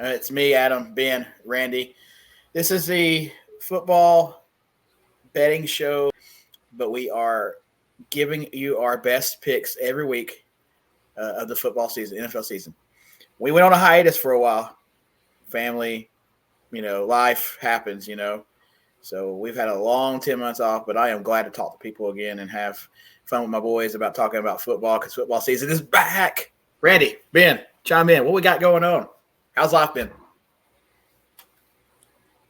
It's me, Adam, Ben, Randy. This is the football betting show, but we are giving you our best picks every week of the football season, NFL season. We went on a hiatus for a while. Family, life happens. So we've had a long 10 months off, but I am glad to talk to people again and have fun with my boys about talking about football because football season is back. Randy, Ben, chime in. What we got going on? How's life been?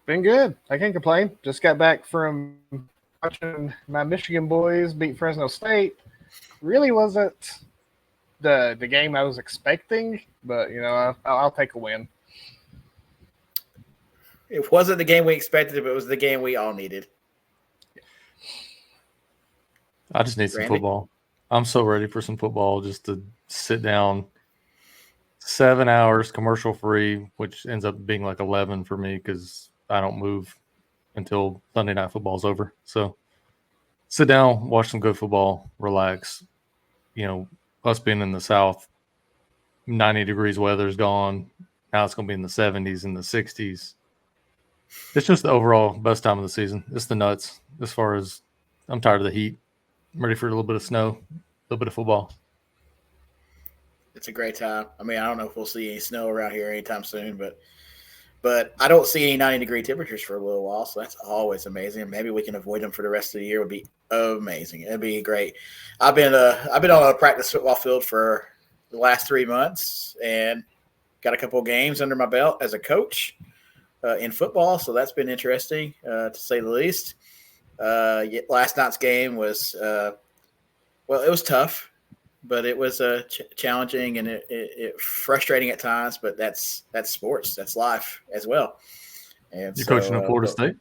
Been good. I can't complain. Just got back from watching my Michigan boys beat Fresno State. Really wasn't the game I was expecting, but I'll take a win. It wasn't the game we expected, but it was the game we all needed. I just need some football. I'm so ready for some football just to sit down 7 hours commercial free, which ends up being like 11 for me because I don't move until Sunday night football's over. So sit down, watch some good football, relax. Us being in the South, 90 degrees weather's gone. Now it's going to be in the 70s and the 60s. It's just the overall best time of the season. It's the nuts as far as I'm tired of the heat. I'm ready for a little bit of snow, a little bit of football. It's a great time. I mean, I don't know if we'll see any snow around here anytime soon, but I don't see any 90-degree temperatures for a little while, so that's always amazing. Maybe we can avoid them for the rest of the year. It would be amazing. It'd be great. I've been on a practice football field for the last 3 months and got a couple of games under my belt as a coach in football, so that's been interesting to say the least. Last night's game was it was tough, but it was challenging and it frustrating at times. But that's sports, that's life as well. And you're coaching at Florida State.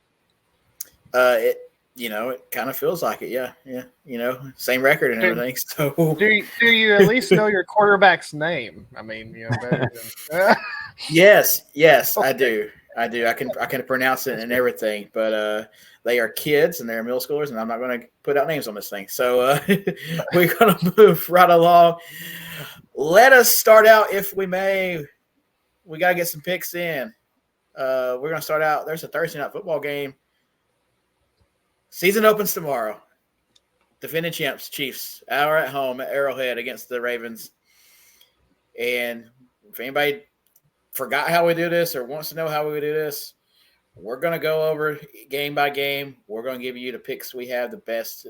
It kind of feels like it. Yeah. Same record and everything. So do you at least know your quarterback's name? I mean, better than... Yes, I do. I can pronounce it and everything, but they are kids and they're middle schoolers, and I'm not going to put out names on this thing. So we're going to move right along. Let us start out, if we may. We got to get some picks in. We're going to start out. There's a Thursday night football game. Season opens tomorrow. Defending champs, Chiefs, are at home at Arrowhead against the Ravens. And if anybody forgot how we do this or wants to know how we do this, we're going to go over game by game. We're going to give you the picks we have, the best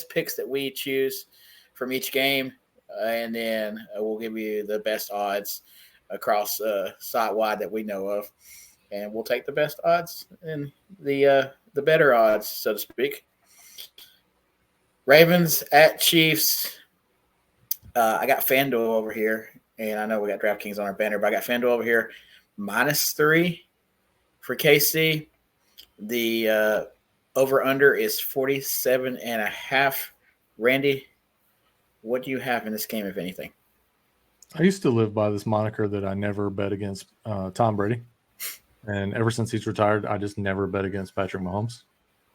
picks that we choose from each game, and then we'll give you the best odds across site-wide that we know of, and we'll take the best odds and the better odds, so to speak. Ravens at Chiefs. I got FanDuel over here. And I know we got DraftKings on our banner, but I got FanDuel over here, -3 for KC. The over-under is 47.5. Randy, what do you have in this game, if anything? I used to live by this moniker that I never bet against Tom Brady. And ever since he's retired, I just never bet against Patrick Mahomes.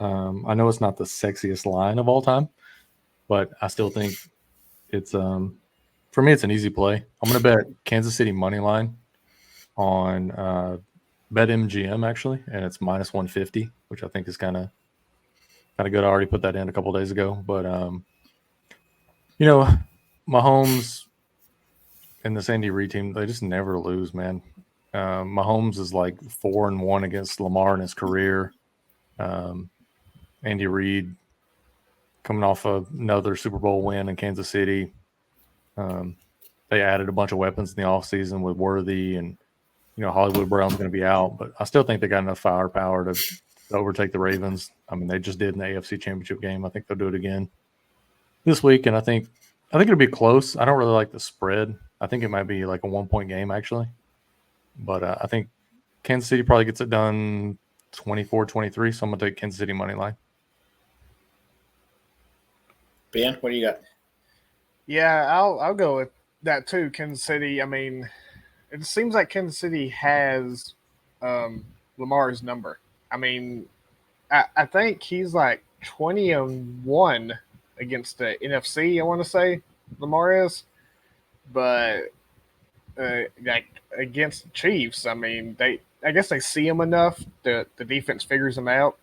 I know it's not the sexiest line of all time, but I still think it's for me, it's an easy play. I'm going to bet Kansas City money line on BetMGM, actually, and it's -150, which I think is kind of good. I already put that in a couple days ago. But, Mahomes and this Andy Reid team, they just never lose, man. Mahomes is like 4-1 against Lamar in his career. Andy Reid coming off another Super Bowl win in Kansas City. They added a bunch of weapons in the offseason with Worthy and, Hollywood Brown's going to be out. But I still think they got enough firepower to overtake the Ravens. I mean, they just did in the AFC Championship game. I think they'll do it again this week. And I think it'll be close. I don't really like the spread. I think it might be like a 1-point game, actually. But I think Kansas City probably gets it done 24-23. So I'm going to take Kansas City money line. Ben, what do you got? Yeah, I'll go with that too. Kansas City. I mean, it seems like Kansas City has Lamar's number. I mean, I think he's like 20-1 against the NFC. I want to say Lamar is, but against the Chiefs, I mean, I guess they see them enough that the defense figures them out,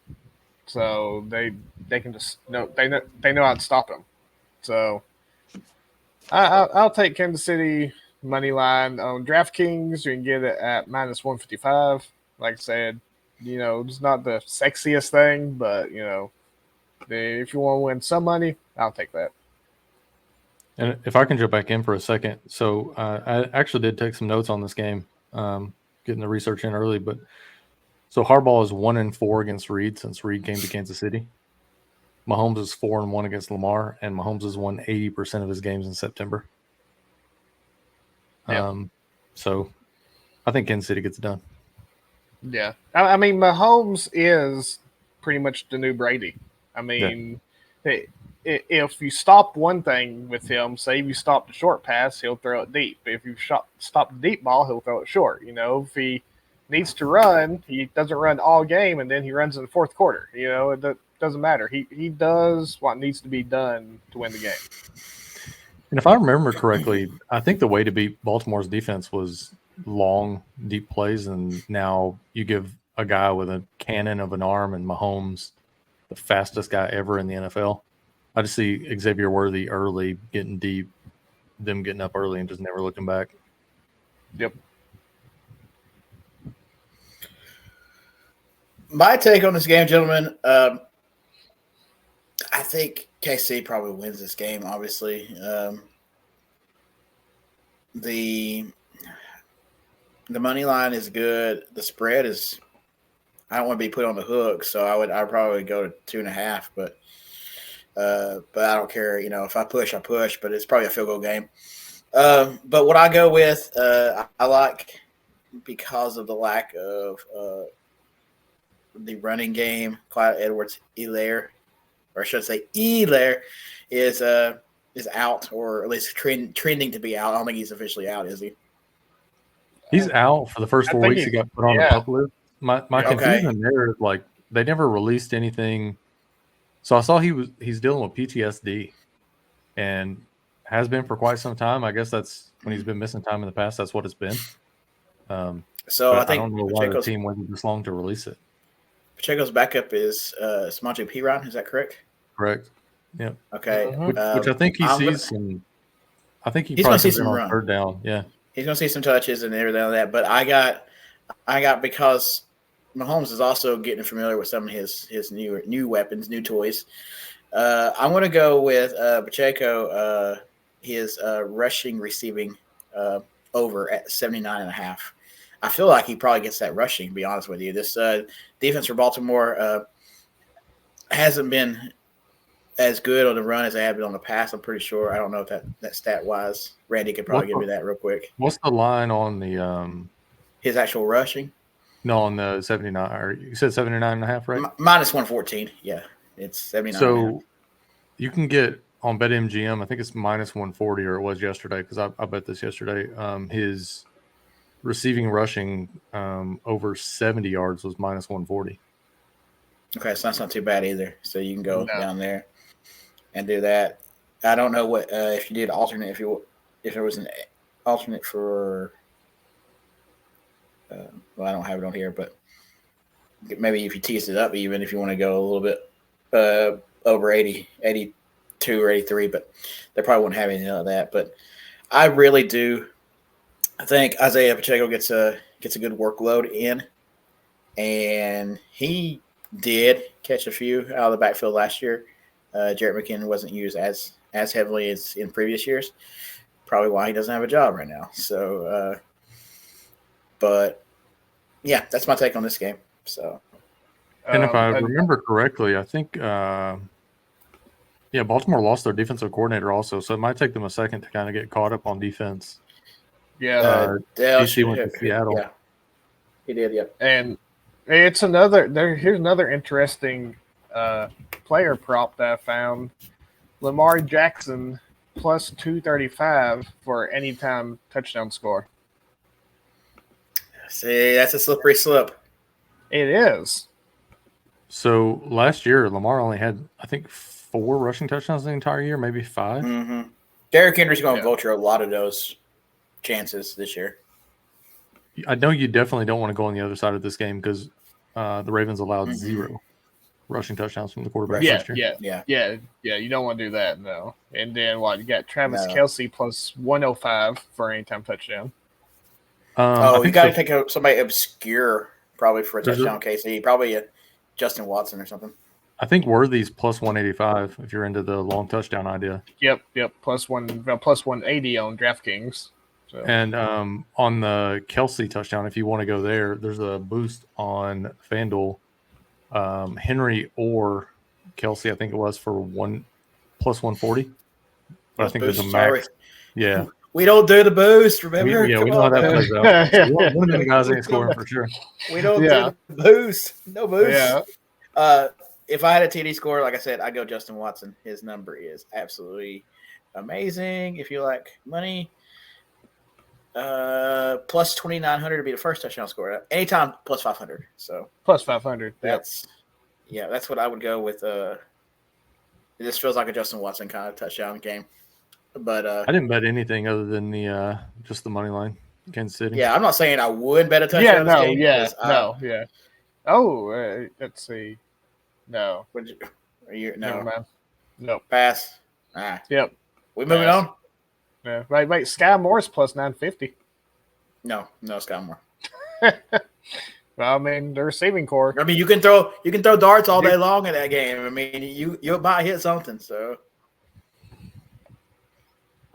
so they can just they know how to stop them. So I'll take Kansas City money line on DraftKings. You can get it at -155. Like I said, it's not the sexiest thing, but if you want to win some money, I'll take that. And if I can jump back in for a second, so I actually did take some notes on this game, getting the research in early. But so Harbaugh is 1-4 against Reed since Reed came to Kansas City. Mahomes is 4-1 against Lamar, and Mahomes has won 80% of his games in September. Yep. So I think Kansas City gets it done. Yeah, I mean, Mahomes is pretty much the new Brady. I mean, if you stop one thing with him, say if you stop the short pass, he'll throw it deep. If you stop the deep ball, he'll throw it short. If he needs to run, he doesn't run all game, and then he runs in the fourth quarter. It doesn't matter. He does what needs to be done to win the game. And if I remember correctly, I think the way to beat Baltimore's defense was long, deep plays, and now you give a guy with a cannon of an arm and Mahomes, the fastest guy ever in the NFL. I just see Xavier Worthy early, getting deep, them getting up early and just never looking back. Yep. My take on this game, gentlemen, I think KC probably wins this game, obviously. The money line is good. The spread is – I don't want to be put on the hook, so I'd probably go to 2.5, but I don't care. If I push, I push, but it's probably a field goal game. But what I go with, I like because of the lack of the running game, Clyde Edwards-Helaire, or I should say Helaire, is out, or at least trending to be out. I don't think he's officially out, is he? He's out for the first 4 weeks. He got put on the pup list. My confusion there is like they never released anything. So I saw he's dealing with PTSD and has been for quite some time. I guess that's when he's been missing time in the past. That's what it's been. So I think I don't know why the team waited this long to release it. Pacheco's backup is Samaje Perine. Is that correct? Correct. Yeah. Okay. Which I think he sees some. I think he's going to see some run. Third down. Yeah. He's going to see some touches and everything like that. But I got because Mahomes is also getting familiar with some of his new weapons, new toys. I'm going to go with Pacheco. His rushing, receiving over at 79.5. I feel like he probably gets that rushing, to be honest with you. This defense for Baltimore hasn't been as good on the run as they have been on the pass, I'm pretty sure. I don't know if that stat-wise. Randy could probably give me that real quick. What's the line on the his actual rushing? No, on the 79. Or you said 79.5, right? -114. Yeah, it's 79. So you can get on BetMGM, I think it's -140, or it was yesterday because I bet this yesterday. His receiving rushing over 70 yards was -140. Okay, so that's not too bad either. So you can go down there and do that. I don't know what if you did alternate, if there was an alternate for well, I don't have it on here, but maybe if you tease it up, even if you want to go a little bit over 82 or 83, but they probably wouldn't have any of that. But I really do think Isaiah Pacheco gets a good workload in, and he did catch a few out of the backfield last year. Jarrett McKinnon wasn't used as heavily as in previous years. Probably why he doesn't have a job right now. So, but yeah, that's my take on this game. So, and if I remember correctly, I think Baltimore lost their defensive coordinator also, so it might take them a second to kind of get caught up on defense. Yeah, DC went to Seattle. Yeah, he did. Yeah, and it's another. Here's another interesting player prop that I found: Lamar Jackson plus 235 for anytime touchdown score. See, that's a slippery slope. It is. So last year, Lamar only had, I think, 4 rushing touchdowns the entire year, maybe 5. Mm-hmm. Derrick Henry's going to vulture a lot of those chances this year. I know you definitely don't want to go on the other side of this game because the Ravens allowed Mm-hmm. 0 rushing touchdowns from the quarterback Yeah, last year. yeah. You don't want to do that, no. And then what? You got Travis No. Kelce plus 105 for anytime touchdown. I You think got to think of somebody obscure probably for a There's touchdown. KC, probably a Justin Watson or something. I think Worthy's plus 185 if you're into the long touchdown idea. Yep. Plus 180 on DraftKings. So. And on the Kelce touchdown, if you want to go there, there's a boost on FanDuel. Henry or Kelce, I think it was for plus 140. But I think there's a max. Yeah. We don't do the boost, remember? We know how that plays out. So one of them guys ain't scoring for sure. We don't do the boost. No boost. Yeah. If I had a TD score, like I said, I'd go Justin Watson. His number is absolutely amazing. If you like money, plus 2,900 to be the first touchdown scorer. Anytime plus 500. So plus 500. That's what I would go with. This feels like a Justin Watson kind of touchdown game. But I didn't bet anything other than the just the money line, Kansas City. Yeah, I'm not saying I would bet a touchdown. Let's see. No. No. Pass. Yep. We moving on. Yeah. Wait. Sky Moore's plus 950. No, Sky Moore. Well, I mean, the receiving core. I mean, you can throw darts all day long in that game. I mean, you might hit something. So.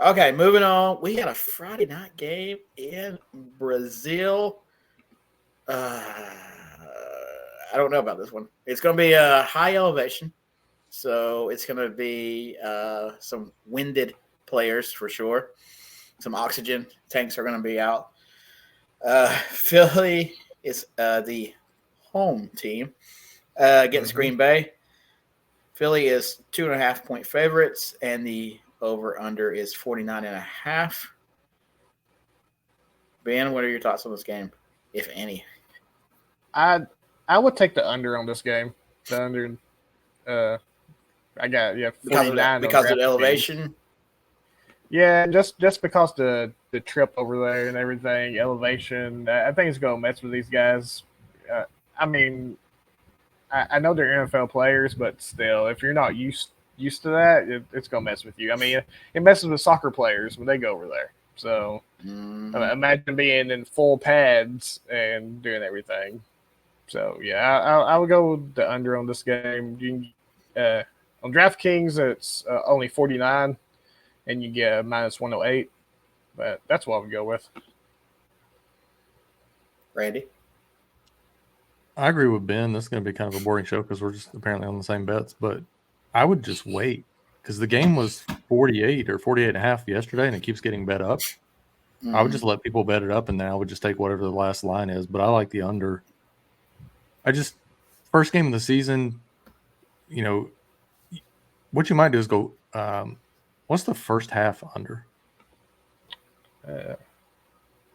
Okay, moving on. We had a Friday night game in Brazil. I don't know about this one. It's going to be a high elevation, so it's going to be some winded players for sure. Some oxygen tanks are going to be out. Philly is the home team against Green Bay. Philly is 2.5-point favorites, and the over-under is 49.5. Ben, what are your thoughts on this game, if any? I would take the under on this game. The under, I got 49 because of the elevation. Yeah, just because the trip over there and everything, elevation. I think it's gonna mess with these guys. I mean, I know they're NFL players, but still, if you're not used to that, it's gonna mess with you. I mean, it messes with soccer players when they go over there. So imagine being in full pads and doing everything. So yeah, I would go with the under on this game. You can, on DraftKings, it's only 49, and you get minus 108. But that's what I would go with. Randy, I agree with Ben. This is going to be kind of a boring show because we're just apparently on the same bets. But I would just wait because the game was 48 or 48.5 yesterday, and it keeps getting bet up. I would just let people bet it up, and then I would just take whatever the last line is. But I like the under. First game of the season, what you might do is go, what's the first half under?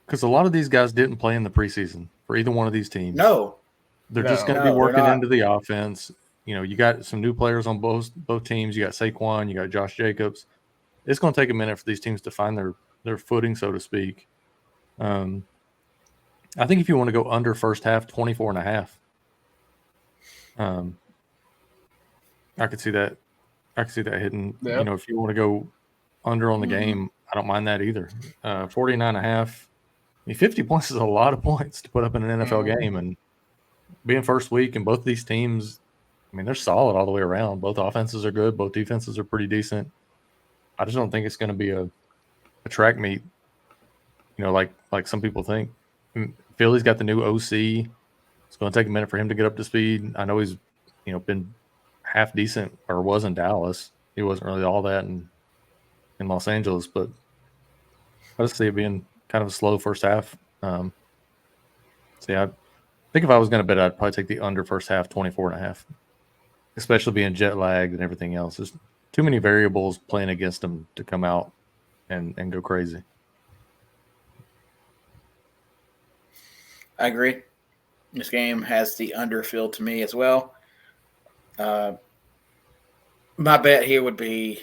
Because a lot of these guys didn't play in the preseason for either one of these teams. No. They're just going to be working into the offense. You got some new players on both teams. You got Saquon, you got Josh Jacobs. It's going to take a minute for these teams to find their footing, so to speak. I think if you want to go under first half, 24.5. I could see that. Hitting. Yep. If you want to go under on the game, I don't mind that either. 49.5. I mean, 50 points is a lot of points to put up in an NFL game, and being first week, and both these teams, I mean, they're solid all the way around. Both offenses are good. Both defenses are pretty decent. I just don't think it's going to be a track meet, like some people think. Philly's got the new OC. It's going to take a minute for him to get up to speed. I know he's, been half decent or was in Dallas. He wasn't really all that in Los Angeles, but I just see it being kind of a slow first half. I think if I was going to bet, I'd probably take the under first half, 24.5, especially being jet lagged and everything else. There's too many variables playing against them to come out and go crazy. I agree. This game has the under feel to me as well. My bet here would be,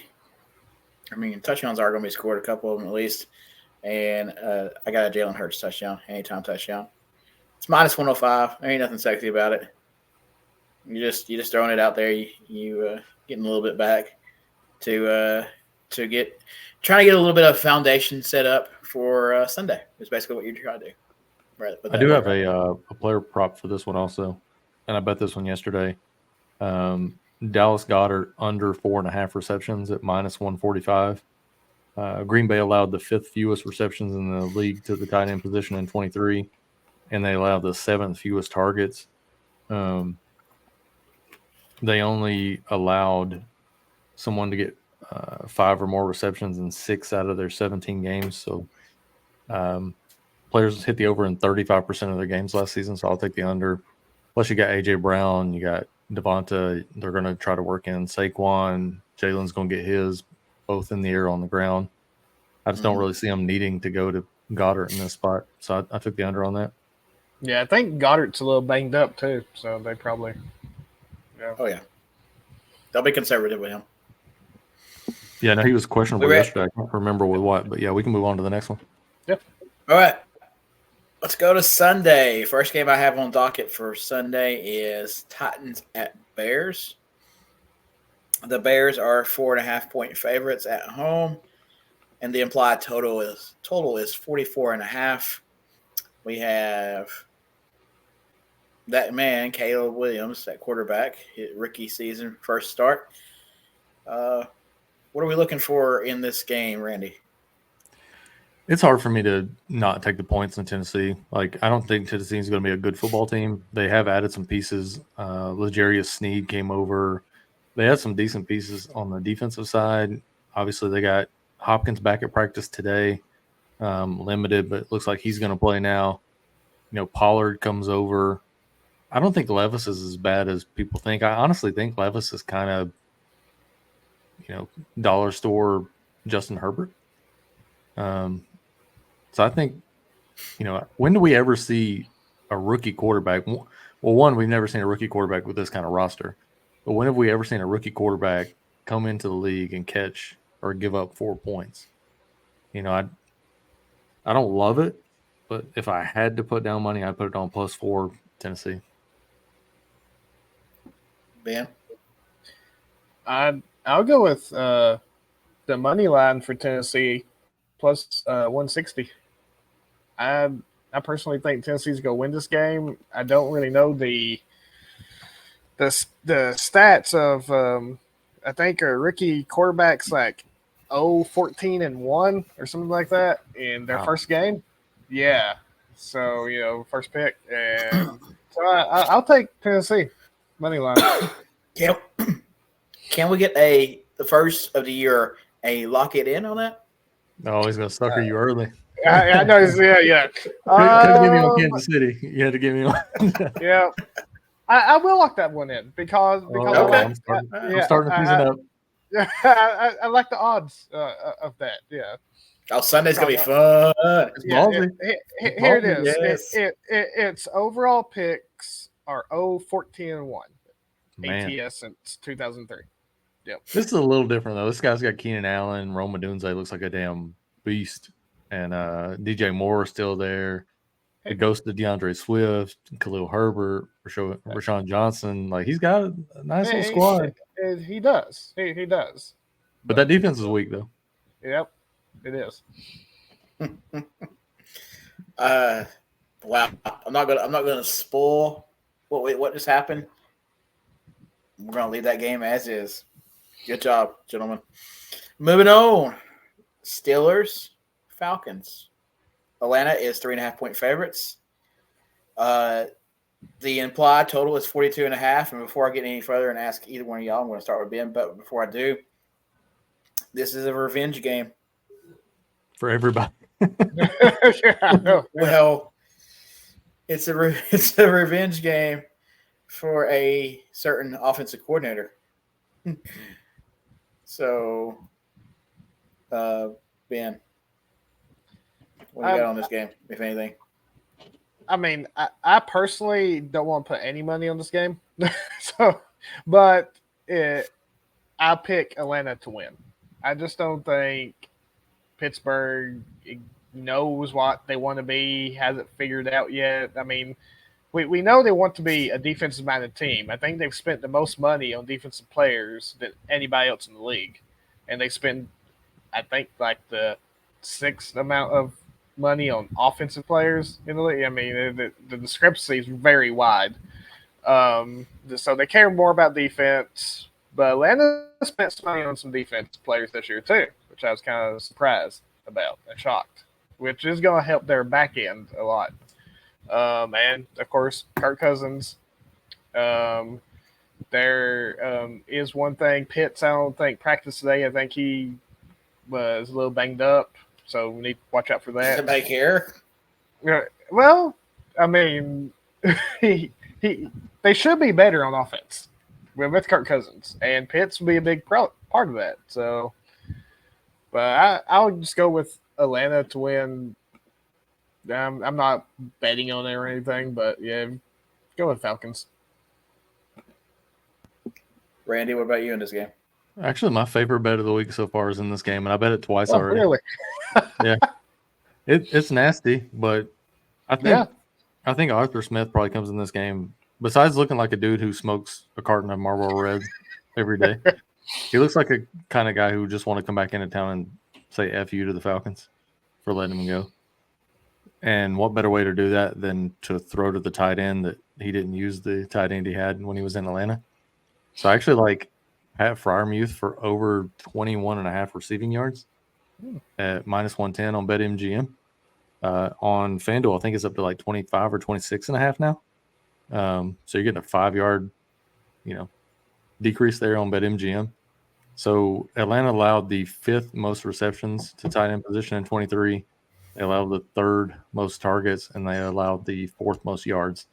touchdowns are going to be scored, a couple of them at least. and I got a Jalen Hurts touchdown, anytime touchdown. It's minus 105. There ain't nothing sexy about it. You just throwing it out there. You getting a little bit back to get trying to get a little bit of foundation set up for Sunday. Is basically what you're trying to do. Right. I do have a player prop for this one also, and I bet this one yesterday. Dallas Goedert under 4.5 receptions at minus 145. Green Bay allowed the 5th fewest receptions in the league to the tight end position in 23, and they allowed the 7th fewest targets. They only allowed someone to get 5 or more receptions in 6 out of their 17 games. So players hit the over in 35% of their games last season, so I'll take the under. Plus, you got A.J. Brown, you got Devonta. They're going to try to work in Saquon. Jalen's going to get his, both in the air on the ground. I just don't really see them needing to go to Goddard in this spot, so I took the under on that. Yeah, I think Goddard's a little banged up too, so they probably. Yeah. Oh yeah, they'll be conservative with him. Yeah, no, he was questionable yesterday. I can't remember with what, but yeah, we can move on to the next one. Yep. All right. Let's go to Sunday. First game I have on docket for Sunday is Titans at Bears. The Bears are 4.5-point favorites at home, and the implied total is 44.5. We have that man, Caleb Williams, that quarterback, rookie season, first start. What are we looking for in this game, Randy? It's hard for me to not take the points in Tennessee. Like, I don't think Tennessee is going to be a good football team. They have added some pieces. L'Jarius Sneed came over. They had some decent pieces on the defensive side. Obviously, they got Hopkins back at practice today, limited, but it looks like he's going to play now. You know, Pollard comes over. I don't think Levis is as bad as people think. I honestly think Levis is kind of, dollar store Justin Herbert. So I think, when do we ever see a rookie quarterback? Well, one, we've never seen a rookie quarterback with this kind of roster. But when have we ever seen a rookie quarterback come into the league and catch or give up 4 points? I don't love it, but if I had to put down money, I'd put it on +4 Tennessee. Ben? I'll go with the money line for Tennessee plus 160. I personally think Tennessee's going to win this game. I don't really know the stats of I think a rookie quarterback's like 14-1 or something like that in their first game. Yeah. So, first pick. And so I'll take Tennessee money line. Can we get the first of the year a lock it in on that? No, he's going to sucker you early. I know. Yeah. Couldn't give me on Kansas City. You had to give me on. Yeah. I will lock that one in because I'm starting the season up. Yeah, I like the odds of that. Yeah. Oh, Sunday's gonna be fun. Here it is. Yes. Its overall picks are 14-1. ATS since 2003. Yep. This is a little different though. This guy's got Keenan Allen, Rome Odunze looks like a damn beast, and DJ Moore is still there. The ghost of DeAndre Swift, Khalil Herbert, Rashawn Johnson. Like, he's got a nice little squad. He does. He does. But that defense is weak though. Yep, it is. Wow. I'm not gonna spoil what just happened. We're gonna leave that game as is. Good job, gentlemen. Moving on. Steelers, Falcons. Atlanta is 3.5-point favorites. The implied total is 42.5. And before I get any further and ask either one of y'all, I'm going to start with Ben. But before I do, this is a revenge game for everybody. Well, it's a revenge game for a certain offensive coordinator. So, Ben, what do you got on this game, if anything? I mean, I personally don't want to put any money on this game. But I pick Atlanta to win. I just don't think Pittsburgh knows what they want to be, hasn't figured out yet. I mean, we know they want to be a defensive minded team. I think they've spent the most money on defensive players than anybody else in the league. And they spend, I think, like the sixth amount of money on offensive players in the league. I mean, the discrepancy is very wide. So they care more about defense. But Atlanta spent some money on some defense players this year, too, which I was kind of surprised about and shocked, which is going to help their back end a lot. And of course, Kirk Cousins. There is one thing. Pitts, I don't think practiced today. I think he was a little banged up, so we need to watch out for that. Somebody care? Well, I mean, they should be better on offense with Kirk Cousins, and Pitts will be a big part of that. So, but I'll just go with Atlanta to win. I'm not betting on it or anything, but yeah, go with Falcons. Randy, what about you in this game? Actually, my favorite bet of the week so far is in this game, and I bet it twice already. Really? Yeah, it's nasty, but I think Arthur Smith probably comes in this game. Besides looking like a dude who smokes a carton of Marlboro Reds every day, he looks like a kind of guy who just want to come back into town and say "F you" to the Falcons for letting him go. And what better way to do that than to throw to the tight end that he didn't use the tight end he had when he was in Atlanta? So I actually like Pat Fryermuth for over 21.5 receiving yards at -110 on BetMGM. On FanDuel, I think it's up to like 25 or 26.5 now. So you're getting a 5-yard, decrease there on BetMGM. So Atlanta allowed the 5th most receptions to tight end position in 23. They allowed the 3rd most targets, and they allowed the 4th most yards.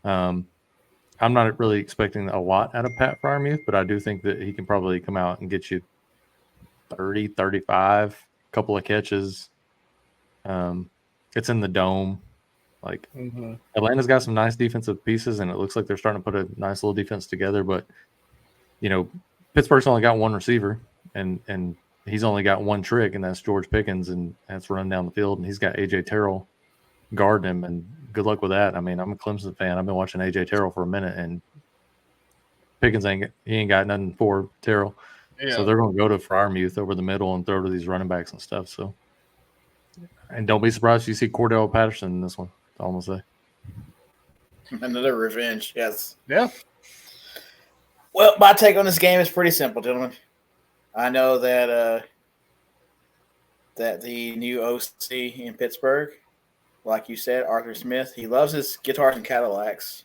I'm not really expecting a lot out of Pat Fryermuth, but I do think that he can probably come out and get you 30, 35, couple of catches. It's in the dome. Like Atlanta's got some nice defensive pieces, and it looks like they're starting to put a nice little defense together. But Pittsburgh's only got one receiver, and he's only got one trick, and that's George Pickens, and that's run down the field. And he's got AJ Terrell guarding him, and good luck with that. I mean, I'm a Clemson fan. I've been watching AJ Terrell for a minute, and Pickens ain't got nothing for Terrell. Yeah. So they're going to go to Fryermuth over the middle and throw to these running backs and stuff. So, and don't be surprised if you see Cordell Patterson in this one. I'll almost say another revenge. Yes. Yeah. Well, my take on this game is pretty simple, gentlemen. I know that that the new OC in Pittsburgh, like you said, Arthur Smith, he loves his guitars and Cadillacs.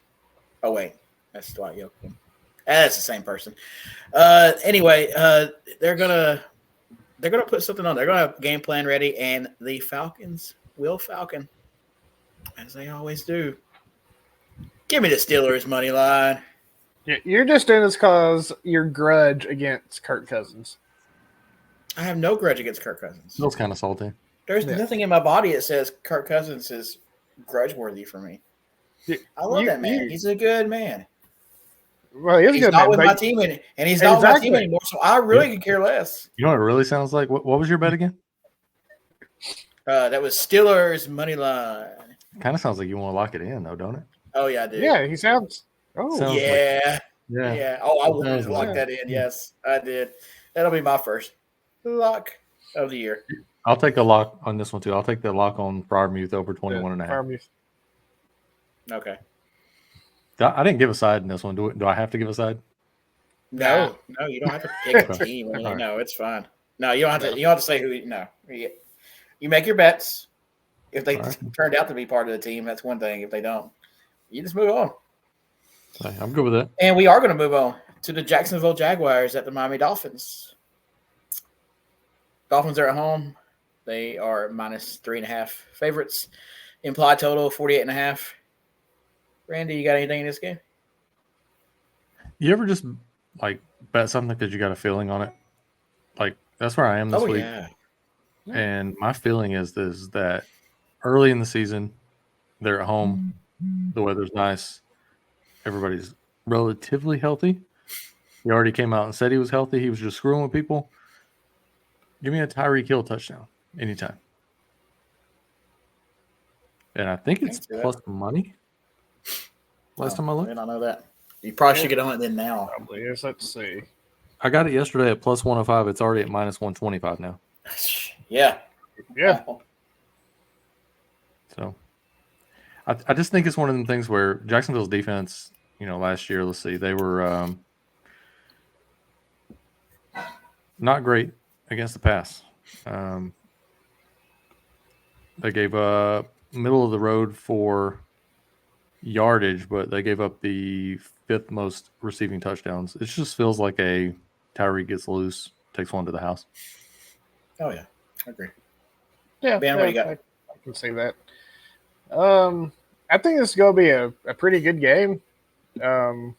Oh wait, that's Dwight Yoakam. That's the same person. Anyway, they're gonna put something on. They're gonna have a game plan ready, and the Falcons will Falcon, as they always do. Give me the Steelers money line. You're just doing this because your grudge against Kirk Cousins. I have no grudge against Kirk Cousins. That's kind of salty. There's nothing in my body that says Kirk Cousins is grudge-worthy for me. I love that man. He's a good man. Well, he's not man, with my team, and he's not with my team anymore, so I really could care less. You know what it really sounds like? What was your bet again? That was Steelers money line. Kind of sounds like you want to lock it in, though, don't it? Oh, yeah, I do. Yeah, he sounds – yeah. Oh, I wanted to lock that in. Yes, I did. That'll be my first lock of the year. I'll take a lock on this one, too. I'll take the lock on Fryermuth over 21.5. Fryermuth. Okay. I didn't give a side in this one. Do I have to give a side? No, you don't have to pick a team. No, it's fine. No, you don't have to. You don't have to say who. No, you make your bets. If they turned out to be part of the team, that's one thing. If they don't, you just move on. I'm good with that. And we are going to move on to the Jacksonville Jaguars at the Miami Dolphins. Dolphins are at home. They are -3.5 favorites. Implied total 48.5. Randy, you got anything in this game? You ever just bet something because you got a feeling on it? That's where I am this week. Yeah. And my feeling is that early in the season, they're at home. The weather's nice. Everybody's relatively healthy. He already came out and said he was healthy. He was just screwing with people. Give me a Tyreek Hill touchdown anytime. and I think it's plus money. Last time I looked. I did not know that. You probably should get on it then now. Probably is. Let's see. I got it yesterday at plus 105. It's already at minus 125 now. Yeah. So I just think it's one of the things where Jacksonville's defense, last year, let's see, they were not great against the pass. They gave up middle of the road for yardage, but they gave up the 5th most receiving touchdowns. It just feels like a Tyree gets loose, takes one to the house. Oh, yeah. I agree. Yeah, Ben, what do you got? I can see that. I think this is going to be a pretty good game. I'm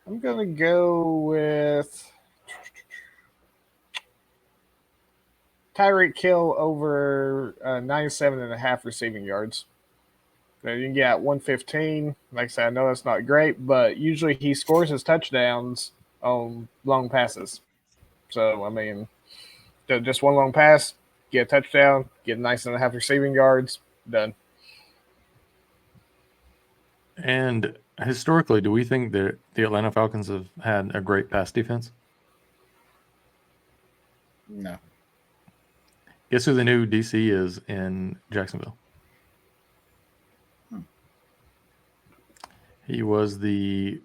going to go with Tyreek Hill over 97.5 receiving yards. You can get 115. Like I said, I know that's not great, but usually he scores his touchdowns on long passes. So, I mean, just one long pass, get a touchdown, get 9.5 receiving yards, done. And historically, do we think that the Atlanta Falcons have had a great pass defense? No. Guess who the new DC is in Jacksonville? He was the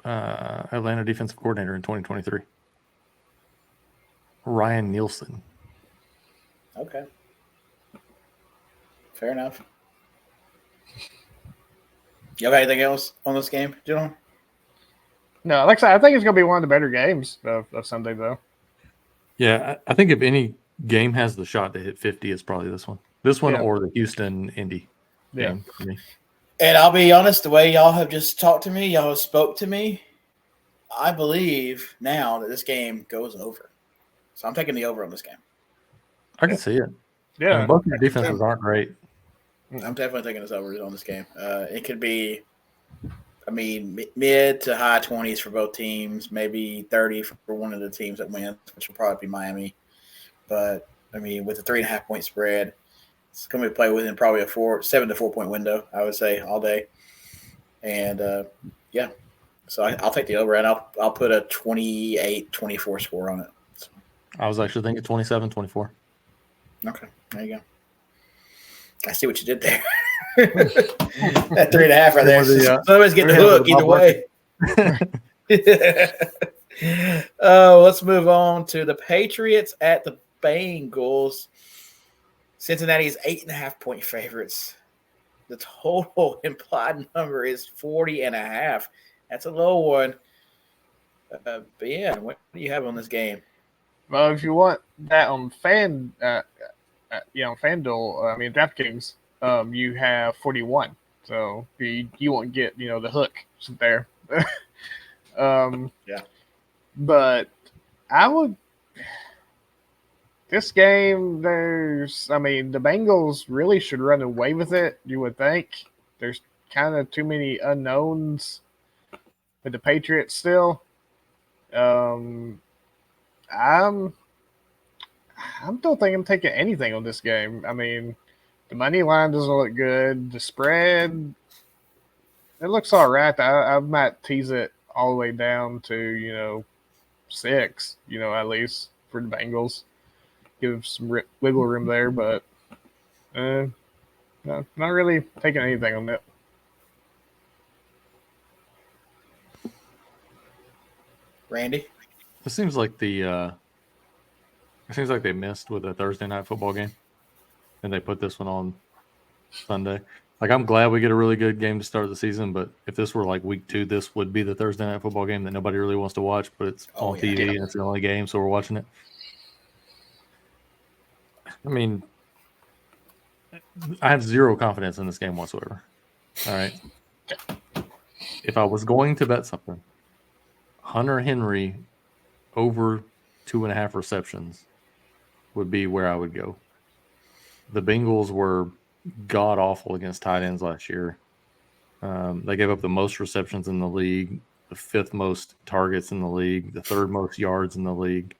Atlanta defensive coordinator in 2023. Ryan Nielsen. Okay. Fair enough. You have anything else on this game, Dylan? No, like I said, I think it's going to be one of the better games of Sunday, though. Yeah, I think if any game has the shot to hit 50, it's probably this one. This one or the Houston-Indy game for me. And I'll be honest, the way y'all have just talked to me, y'all have spoke to me, I believe now that this game goes over. So I'm taking the over on this game. I can see it. Yeah. And both your defenses aren't great. I'm definitely taking this over on this game. It could be, mid to high 20s for both teams, maybe 30 for one of the teams that wins, which will probably be Miami. But, with a 3.5-point spread, it's going to be played within probably a 7 to 4 point window, I would say, all day. And, so I'll take the over, and I'll put a 28-24 score on it. So. I was actually thinking 27-24. Okay, there you go. I see what you did there. That 3.5 right there. Somebody's getting the hook either way. Let's move on to the Patriots at the Bengals. Cincinnati is 8.5-point favorites. The total implied number is 40.5. That's a low one. But yeah, what do you have on this game? Well, if you want that on FanDuel, DraftKings, you have 41. So you won't get the hook there. Yeah. But I would. This game, the Bengals really should run away with it. You would think there's kind of too many unknowns with the Patriots still. I'm don't think I'm taking anything on this game. The money line doesn't look good. The spread, it looks all right. I might tease it all the way down to 6. At least for the Bengals. Give some wiggle room there, but no, not really taking anything on that. Randy? It seems like they missed with a Thursday night football game, and they put this one on Sunday. Like, I'm glad we get a really good game to start the season, but if this were like week 2, this would be the Thursday night football game that nobody really wants to watch, but it's on TV and it's the only game, so we're watching it. I have zero confidence in this game whatsoever. All right. If I was going to bet something, Hunter Henry over 2.5 receptions would be where I would go. The Bengals were god awful against tight ends last year. They gave up the most receptions in the league, the 5th most targets in the league, the 3rd most yards in the league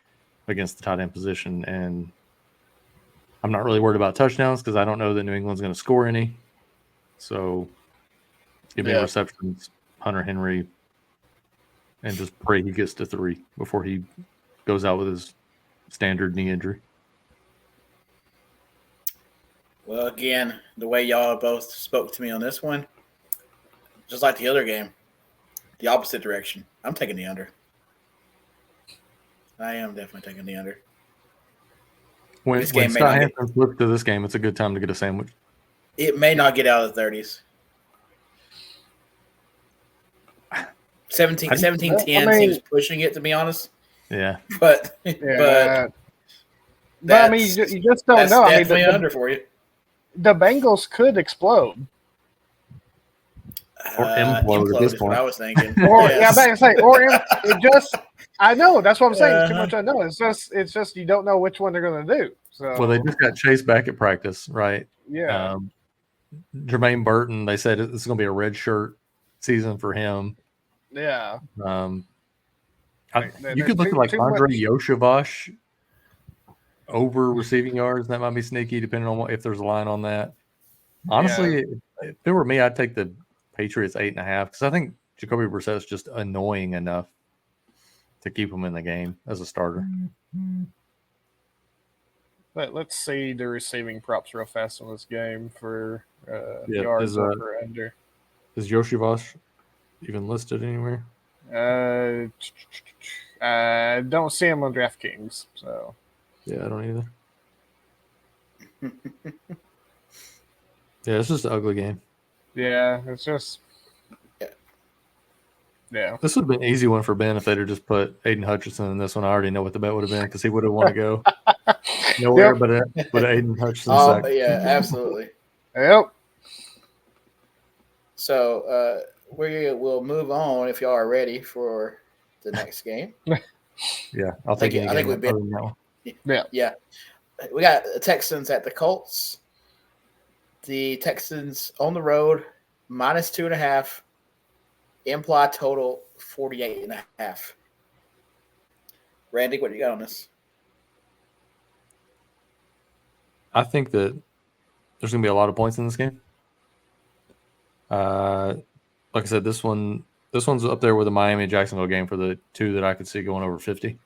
against the tight end position. And I'm not really worried about touchdowns because I don't know that New England's going to score any. So give me receptions, Hunter Henry, and just pray he gets to 3 before he goes out with his standard knee injury. Well, again, the way y'all both spoke to me on this one, just like the other game, the opposite direction. I'm taking the under. I am definitely taking the under. When Scott Hansen flipped to this game, it's a good time to get a sandwich. It may not get out of the 30s. 17-10 seems pushing it, to be honest. Yeah. But I mean, you just don't know. That's definitely under for you. The Bengals could explode. Or implode at this point. What I was thinking. I know, that's what I'm saying. It's too much unknown. It's just you don't know which one they're going to do. So. Well, they just got Chase back at practice, right? Yeah. Jermaine Burton, they said it's going to be a red shirt season for him. Yeah. You could look at like Andre Yoshavash over receiving yards. That might be sneaky, depending on if there's a line on that. Honestly, if it were me, I'd take the Patriots 8.5 because I think Jacoby Brissett's just annoying enough to keep him in the game as a starter. Let's see the receiving props real fast on this game for yards over under. Is Yoshavash even listed anywhere? I don't see him on DraftKings. So yeah, I don't either. Yeah, it's just an ugly game. Yeah, it's just. Yeah. This would have been an easy one for Ben if they'd have just put Aiden Hutchinson in this one. I already know what the bet would have been because he would have wanted to go nowhere but Aiden Hutchinson. Oh, yeah, absolutely. Yep. So we will move on if y'all are ready for the next game. Yeah, I'll take it. I think we've been. Yeah. We got the Texans at the Colts. The Texans on the road, -2.5. Implied total 48.5. Randy, what do you got on this? I think that there's going to be a lot of points in this game. Like I said, this one's up there with the Miami-Jacksonville game for the two that I could see going over 50.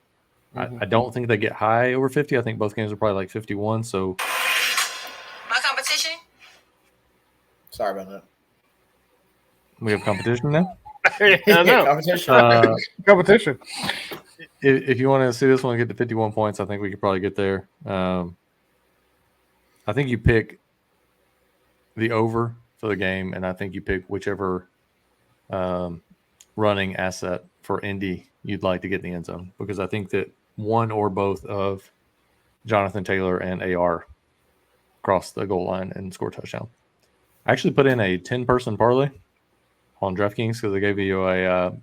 Mm-hmm. I don't think they get high over 50. I think both games are probably like 51. So my competition. Sorry about that. We have competition now. I know. Competition. If you want to see this one get to 51 points, I think we could probably get there. I think you pick the over for the game, and I think you pick whichever running asset for Indy you'd like to get in the end zone, because I think that one or both of Jonathan Taylor and AR cross the goal line and score a touchdown. I actually put in a 10-person parlay on DraftKings because they gave you a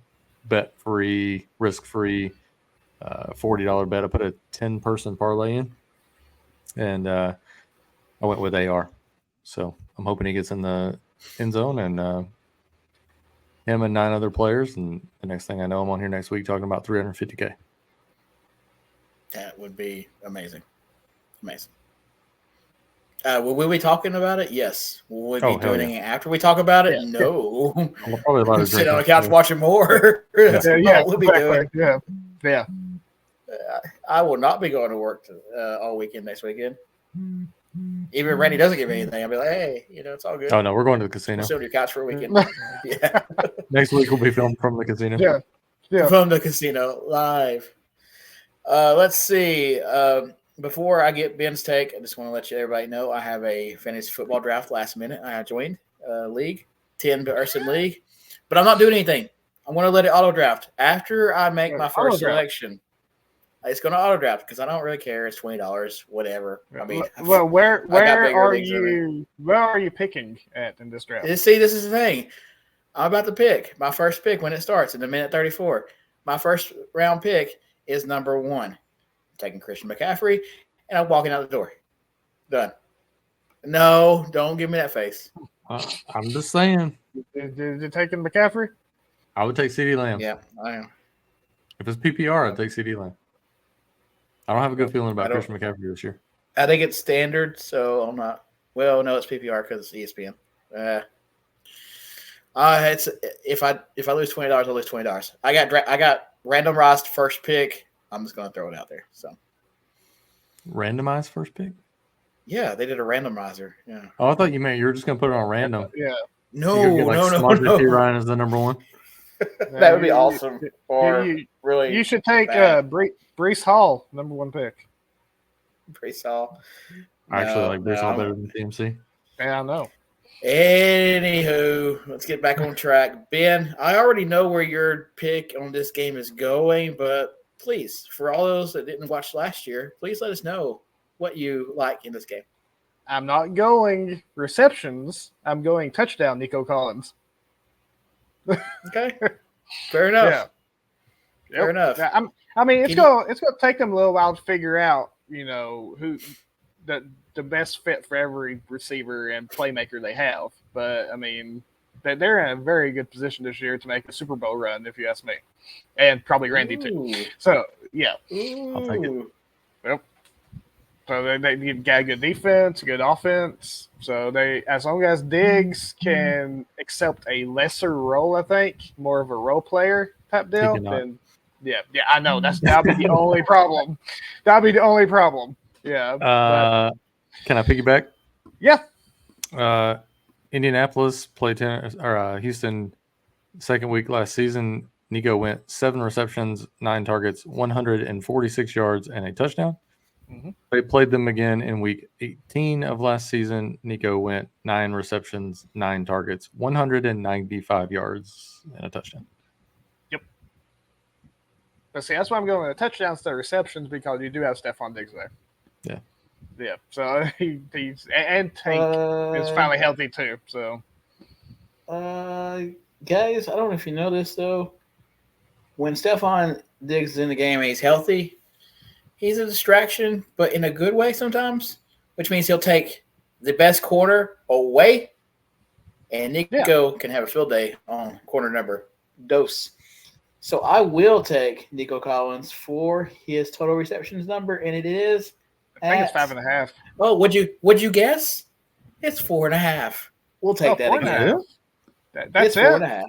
bet-free, risk-free $40 bet. I put a 10-person parlay in, and I went with AR. So I'm hoping he gets in the end zone, and him and 9 other players. And the next thing I know, I'm on here next week talking about $350K. That would be amazing. Amazing. Will we be talking about it? Yes. Will we be doing it after we talk about it? Yeah. No. I'll probably about to sit on the couch watching more. Yeah, we'll be doing. Yeah. I will not be going to work all weekend next weekend. Even if Randy doesn't give me anything, I'll be like, hey, it's all good. Oh, no, we're going to the casino. We'll sit on your couch for a weekend. Yeah. Next week we'll be filmed from the casino. Yeah. From the casino, live. Let's see. Before I get Ben's take, I just want to let everybody know I have a fantasy football draft last minute. I joined a league, 10-person league, but I'm not doing anything. I'm going to let it auto draft. After I make my first selection, it's going to auto draft because I don't really care. It's $20, whatever. I mean, well, where are you picking at in this draft? See, this is the thing. I'm about to pick my first pick when it starts in a minute 34. My first round pick is number 1. Taking Christian McCaffrey, and I'm walking out the door. Done. No, don't give me that face. I'm just saying. Did you taking McCaffrey? I would take CeeDee Lamb. Yeah, I am. If it's PPR, I'd take CeeDee Lamb. I don't have a good feeling about Christian McCaffrey this year. I think it's standard, so I'm not. Well, no, it's PPR because it's ESPN. It's if I lose $20, I lose $20. I got randomized first pick. I'm just gonna throw it out there. So randomized first pick. Yeah, they did a randomizer. Yeah. Oh, I thought you meant you were just gonna put it on random. Yeah. No, get, like, no. T. Ryan as the number one. That would be awesome. Or really, you should take Brees Hall, number 1 pick. Brees Hall. I actually like Brees Hall better than TMC. Yeah, I know. Anywho, let's get back on track. Ben, I already know where your pick on this game is going, but please, for all those that didn't watch last year, please let us know what you like in this game. I'm not going receptions. I'm going touchdown, Nico Collins. Okay. Fair enough. Yeah. Fair enough. Yeah, I mean, it's gonna take them a little while to figure out, who the best fit for every receiver and playmaker they have. But I mean, they're in a very good position this year to make a Super Bowl run, if you ask me, and probably Randy too. So yeah, I'll take it. Yep. So they got good defense, good offense. So as long as Diggs can accept a lesser role, I think more of a role player type deal, then yeah, I know that'll be the only problem. That'll be the only problem. Yeah. Can I piggyback? Yeah. Indianapolis played Houston second week last season. Nico went 7 receptions, 9 targets, 146 yards, and a touchdown. Mm-hmm. They played them again in week 18 of last season. Nico went 9 receptions, 9 targets, 195 yards, and a touchdown. Yep. But see, that's why I'm going with the touchdowns to receptions, because you do have Stephon Diggs there. Yeah. Yeah. So he's and Tank is finally healthy too. So. Guys, I don't know if you know this though. When Stephon Diggs is in the game and he's healthy, he's a distraction, but in a good way sometimes, which means he'll take the best corner away, and Nico can have a field day on corner number dose. So I will take Nico Collins for his total receptions number, and it is. I think it's 5.5. Oh, would you guess? It's 4.5. We'll take that again. That's it's 4.5.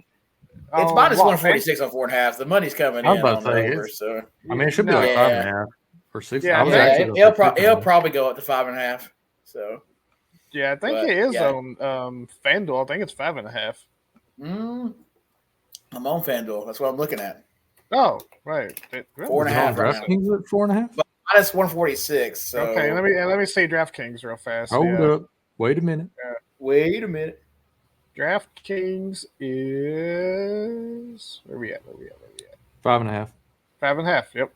It's minus 146 on 4.5. The money's coming in on the over. So I mean, it should be like 5.5 or 6. Yeah, it'll probably go up to 5.5. So yeah, I think it is on FanDuel. I think it's 5.5. I'm on FanDuel. That's what I'm looking at. Oh, right. 4.5. DraftKings at 4.5. But minus 146. So. Okay, let me see DraftKings real fast. Hold up. Wait a minute. Wait a minute. DraftKings is where we at? 5.5. 5.5. Yep.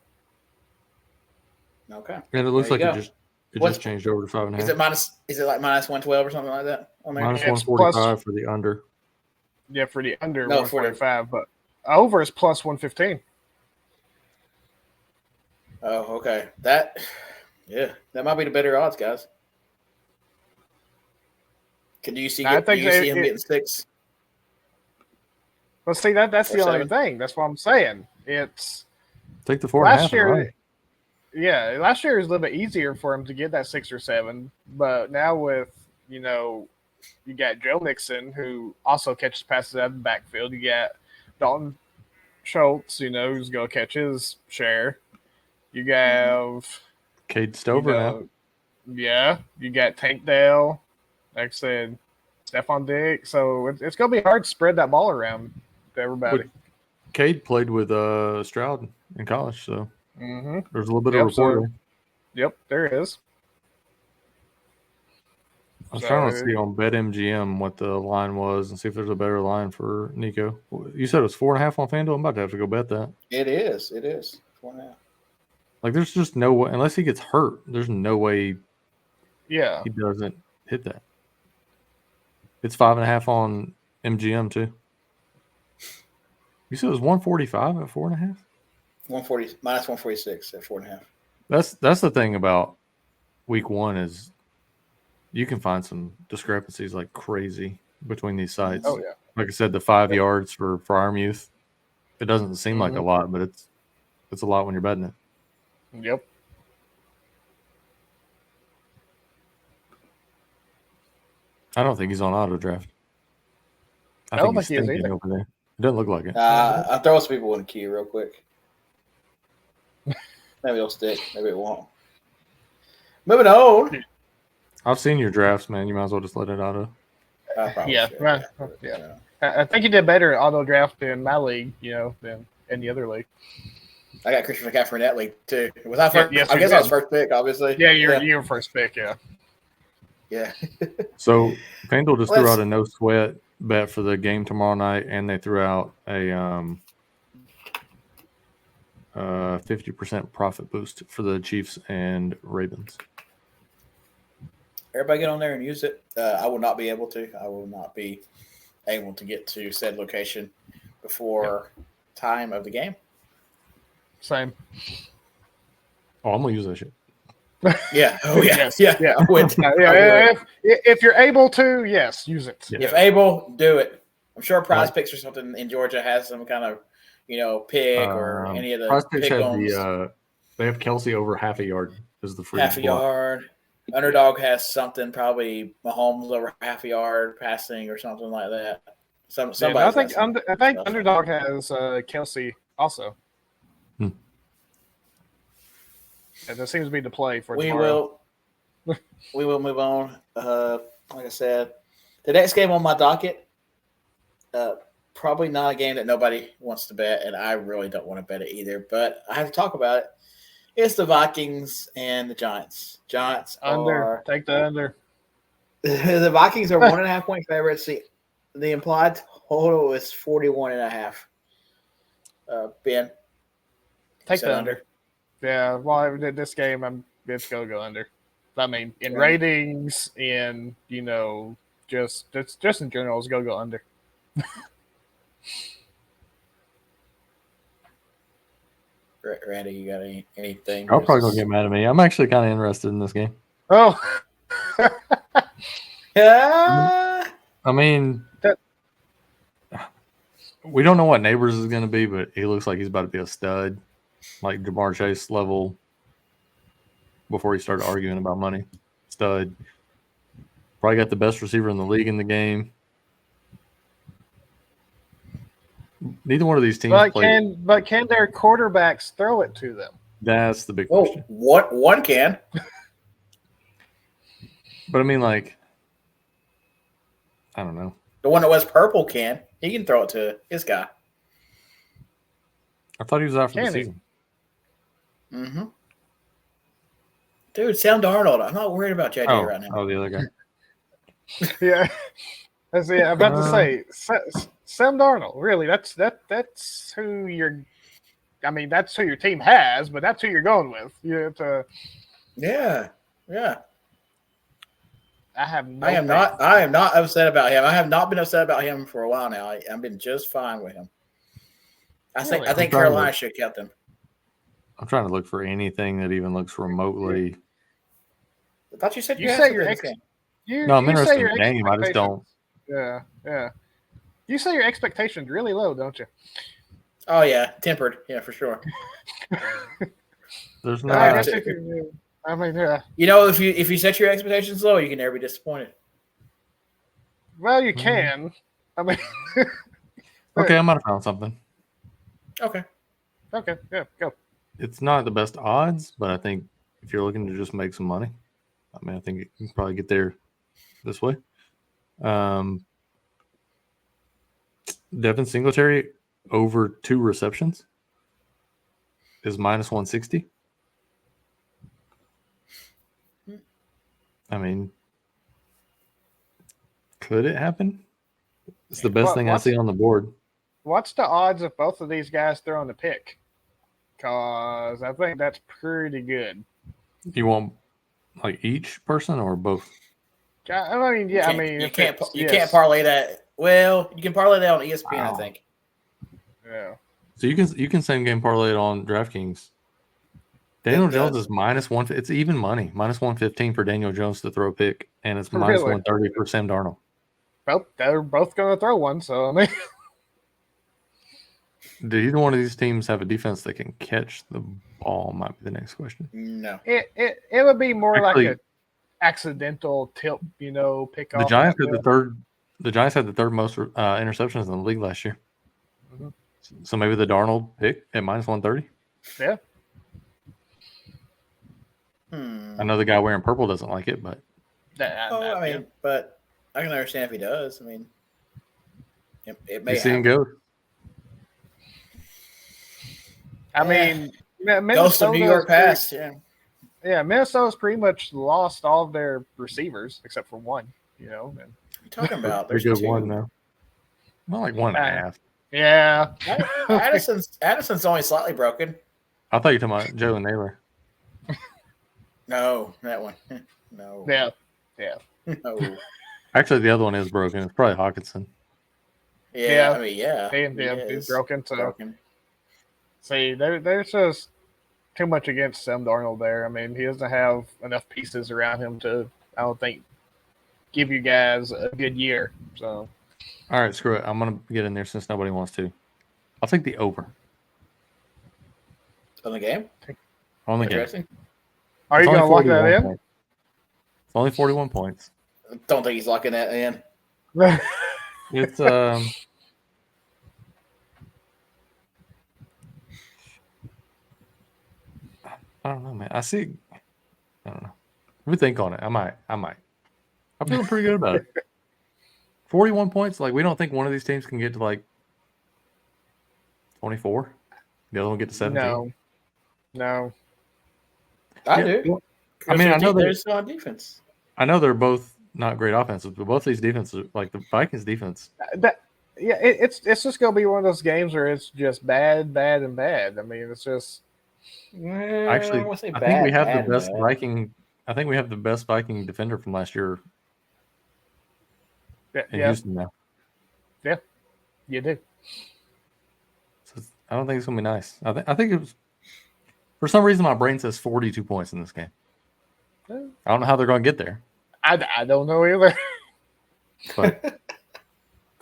Okay. And it looks like it just changed over to 5.5. Is it like minus 112 or something like that? On there? Minus 145 for the under. Yeah, for the under 145, but over is plus 115. Oh, okay. That might be the better odds, guys. Do you see him getting 6? Well, see, that's the only thing. That's what I'm saying. It's take the 4.5. Last year, last year was a little bit easier for him to get that 6 or 7, but now with you got Joe Mixon, who also catches passes out of the backfield. You got Dalton Schultz, who's going to catch his share. You have Cade Stover now. Yeah, you got Tank Dell. Like I said, Stephon Diggs. So it's going to be hard to spread that ball around to everybody. Cade played with Stroud in college, so there's a little bit of rapport. Yep, there is. I was trying to see on BetMGM what the line was and see if there's a better line for Nico. You said it was 4.5 on FanDuel? I'm about to have to go bet that. It is. 4.5. Like, there's just no way, unless he gets hurt, there's no way he doesn't hit that. It's 5.5 on MGM too. You said it was 145 at 4.5? 140 minus 146 at 4.5. That's the thing about week 1 is you can find some discrepancies like crazy between these sites. Oh yeah. Like I said, the 5 yards for Freiermuth, it doesn't seem like a lot, but it's a lot when you're betting it. Yep. I don't think he's on auto draft. I don't he's think he is thinking either. over there. It doesn't look like it. I'll throw some people in the queue real quick. Maybe it'll stick. Maybe it won't. Moving on. I've seen your drafts, man. You might as well just let it auto. I probably Yeah, should. right. Yeah. I think you did better at auto draft in my league, than in the other league. I got Christian McCaffrey in that league too. Was I first? Yes, I you guess did. I was first pick, obviously. Yeah, you were first pick. Yeah. Yeah. So FanDuel just threw out a no sweat bet for the game tomorrow night, and they threw out a 50% profit boost for the Chiefs and Ravens. Everybody get on there and use it. I will not be able to. I will not be able to get to said location before time of the game. Same. Oh, I'm gonna use that shit. Yeah. Oh yeah. Yes. Yeah. Yeah. I would. If you're able to, yes, use it. Yeah. If able, do it. I'm sure Prize Picks or something in Georgia has some kind of, pick or any of the Prize Picks pick have they have Kelsey over half a yard as the free half a block. yard. Underdog has something, probably Mahomes over half a yard passing or something like that. I think Underdog has Kelsey also. And that seems to be the play for tomorrow. We will move on. Like I said, the next game on my docket, probably not a game that nobody wants to bet, and I really don't want to bet it either. But I have to talk about it. It's the Vikings and the Giants. Take the under. The Vikings are 1.5 point favorites. The implied total is 41.5. Ben, take the under. Yeah, well, this game, it's gonna go under. I mean, in ratings, in just in general, it's gonna go under. Randy, you got anything? I'll probably gonna get mad at me. I'm actually kind of interested in this game. Oh, yeah. I mean, we don't know what Neighbors is going to be, but he looks like he's about to be a stud, like Jamar Chase level. Before he started arguing about money, stud. Probably got the best receiver in the league in the game. Neither one of these teams but can their quarterbacks throw it to them? That's the big question. One can. But I mean, like, I don't know. The one that was purple can. He can throw it to his guy. I thought he was out for the season. Mm-hmm. Dude, Sam Darnold. I'm not worried about JJ right now. Oh, the other guy. Yeah. I'm about to say Sam Darnold. Really, that's who you're. I mean, that's who your team has, but that's who you're going with. You have to. Yeah. I am not upset about him. I have not been upset about him for a while now. I've been just fine with him. I think Carolina should have kept him. I'm trying to look for anything that even looks remotely. I thought you said I'm interested in the game. I just don't. Yeah. You say your expectations really low, don't you? Oh yeah, tempered. Yeah, for sure. There's no. I mean, if you set your expectations low, you can never be disappointed. Well, you can. I mean. Okay, I might have found something. Okay. Yeah, go. It's not the best odds, but I think if you're looking to just make some money, I mean, I think you can probably get there this way. Devin Singletary over 2 receptions is minus 160. I mean, could it happen? It's the best thing I see on the board. What's the odds of both of these guys throwing the pick? Because I think that's pretty good. You want like each person or both? I mean, yeah. You can't parlay that. Well, you can parlay that on ESPN, I think. Yeah. So you can same game parlay it on DraftKings. Daniel Jones is minus 1. It's even money. Minus 115 for Daniel Jones to throw a pick, and it's minus 130 for Sam Darnold. Well, they're both going to throw one, so I mean. Do either one of these teams have a defense that can catch the ball? Might be the next question. No. It would be more like accidental tip, pick The off. Giants had the third. The Giants had the third most interceptions in the league last year. Mm-hmm. So maybe the Darnold pick at minus 130. Yeah. I know the guy wearing purple doesn't like it, but but I can understand if he does. I mean, it may you see him happen. go. I mean, Ghost of New York past. Yeah, Minnesota's pretty much lost all of their receivers except for one. And, what are you talking about? There's There's good 2. one though. Not like 1.5. Yeah. Addison's only slightly broken. I thought you were talking about Joe and Naylor. No, that one. No. Yeah. No. Actually, the other one is broken. It's probably Hawkinson. Yeah. I mean, he's broken. So broken. See, there's just too much against Sam Darnold there. I mean, he doesn't have enough pieces around him to, I don't think, give you guys a good year. So, all right, screw it. I'm gonna get in there since nobody wants to. I'll take the over on the game. On the game. Are you gonna lock that in? Points. It's only 41 points. I don't think he's locking that in. It's I don't know, man. I don't know. Let me think on it. I might. I'm feeling pretty good about it. 41 points. Like, we don't think one of these teams can get to like 24. The other one get to 17. No. I do. I mean, I know they're still on defense. I know they're both not great offenses, but both these defenses, like the Vikings defense. It's just gonna be one of those games where it's just bad, and bad. I mean, it's just. Actually, I think we have the best Viking. I think we have the best Viking defender from last year. In Houston now. Yeah, you do. So I don't think it's gonna be nice. I think it was. For some reason, my brain says 42 points in this game. I don't know how they're going to get there. I don't know either. But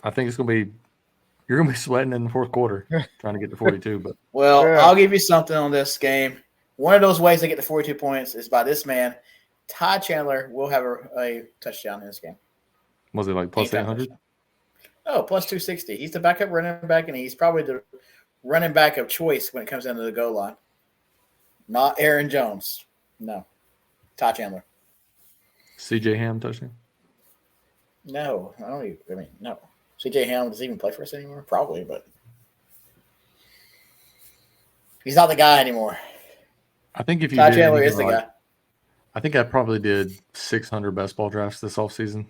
I think it's going to be – you're going to be sweating in the fourth quarter trying to get to 42. But I'll give you something on this game. One of those ways to get to 42 points is by this man. Todd Chandler will have a touchdown in this game. Was it like plus 800? Oh, plus 260. He's the backup running back, and he's probably the running back of choice when it comes down to the goal line. Not Aaron Jones. No. Todd Chandler. CJ Ham touchdown? No. No. CJ Ham doesn't even play for us anymore? Probably, but he's not the guy anymore. I think if you Todd Chandler is the guy. I think I probably did 600 best ball drafts this offseason.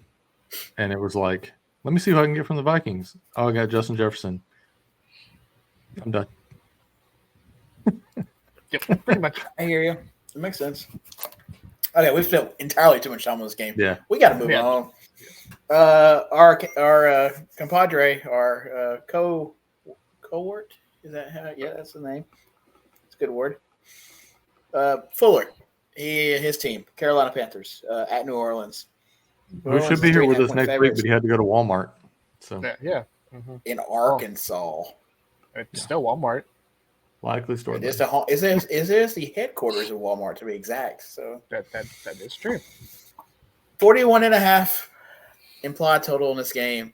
And it was like, let me see who I can get from the Vikings. Oh, I got Justin Jefferson. I'm done. Yep, pretty much. I hear you. It makes sense. Okay, we've spent entirely too much time on this game. Yeah, we got to move on. Our compadre, our cohort, is that how? Yeah, that's the name. It's a good word. Fuller, his team, Carolina Panthers, at New Orleans. Who should be here with us next week, but he had to go to Walmart. So yeah. Mm-hmm. In Arkansas. It's still Walmart. Likely store. It is the headquarters of Walmart, to be exact. So that is true. 41.5 implied total in this game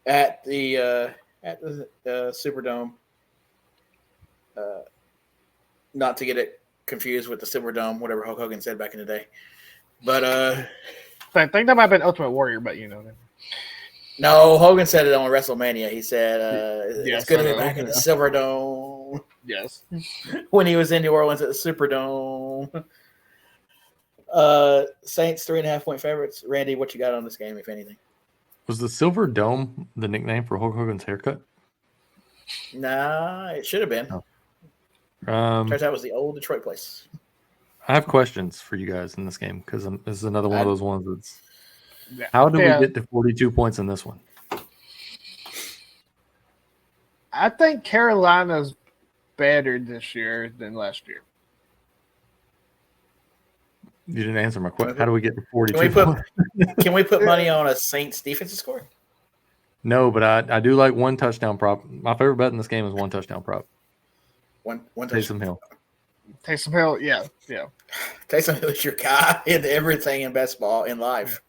at the Superdome. Not to get it confused with the Silverdome, whatever Hulk Hogan said back in the day. But I think that might have been Ultimate Warrior, but no, Hogan said it on WrestleMania. He said it's good to be back in the Silverdome. Yes. When he was in New Orleans at the Superdome. Saints 3.5-point favorites. Randy, what you got on this game, if anything? Was the Silver Dome the nickname for Hulk Hogan's haircut? Nah, it should have been. Oh. Turns out it was the old Detroit place. I have questions for you guys in this game because this is another one of those ones that's. Yeah. How do we get to 42 points in this one? I think Carolina's better this year than last year. You didn't answer my question. How do we get to 42 Can we put money on a Saints defensive score? No, but I do like one touchdown prop. My favorite bet in this game is one touchdown prop. One touchdown. Taysom Hill. Taysom Hill, yeah. Taysom Hill is your guy in everything in best ball in life.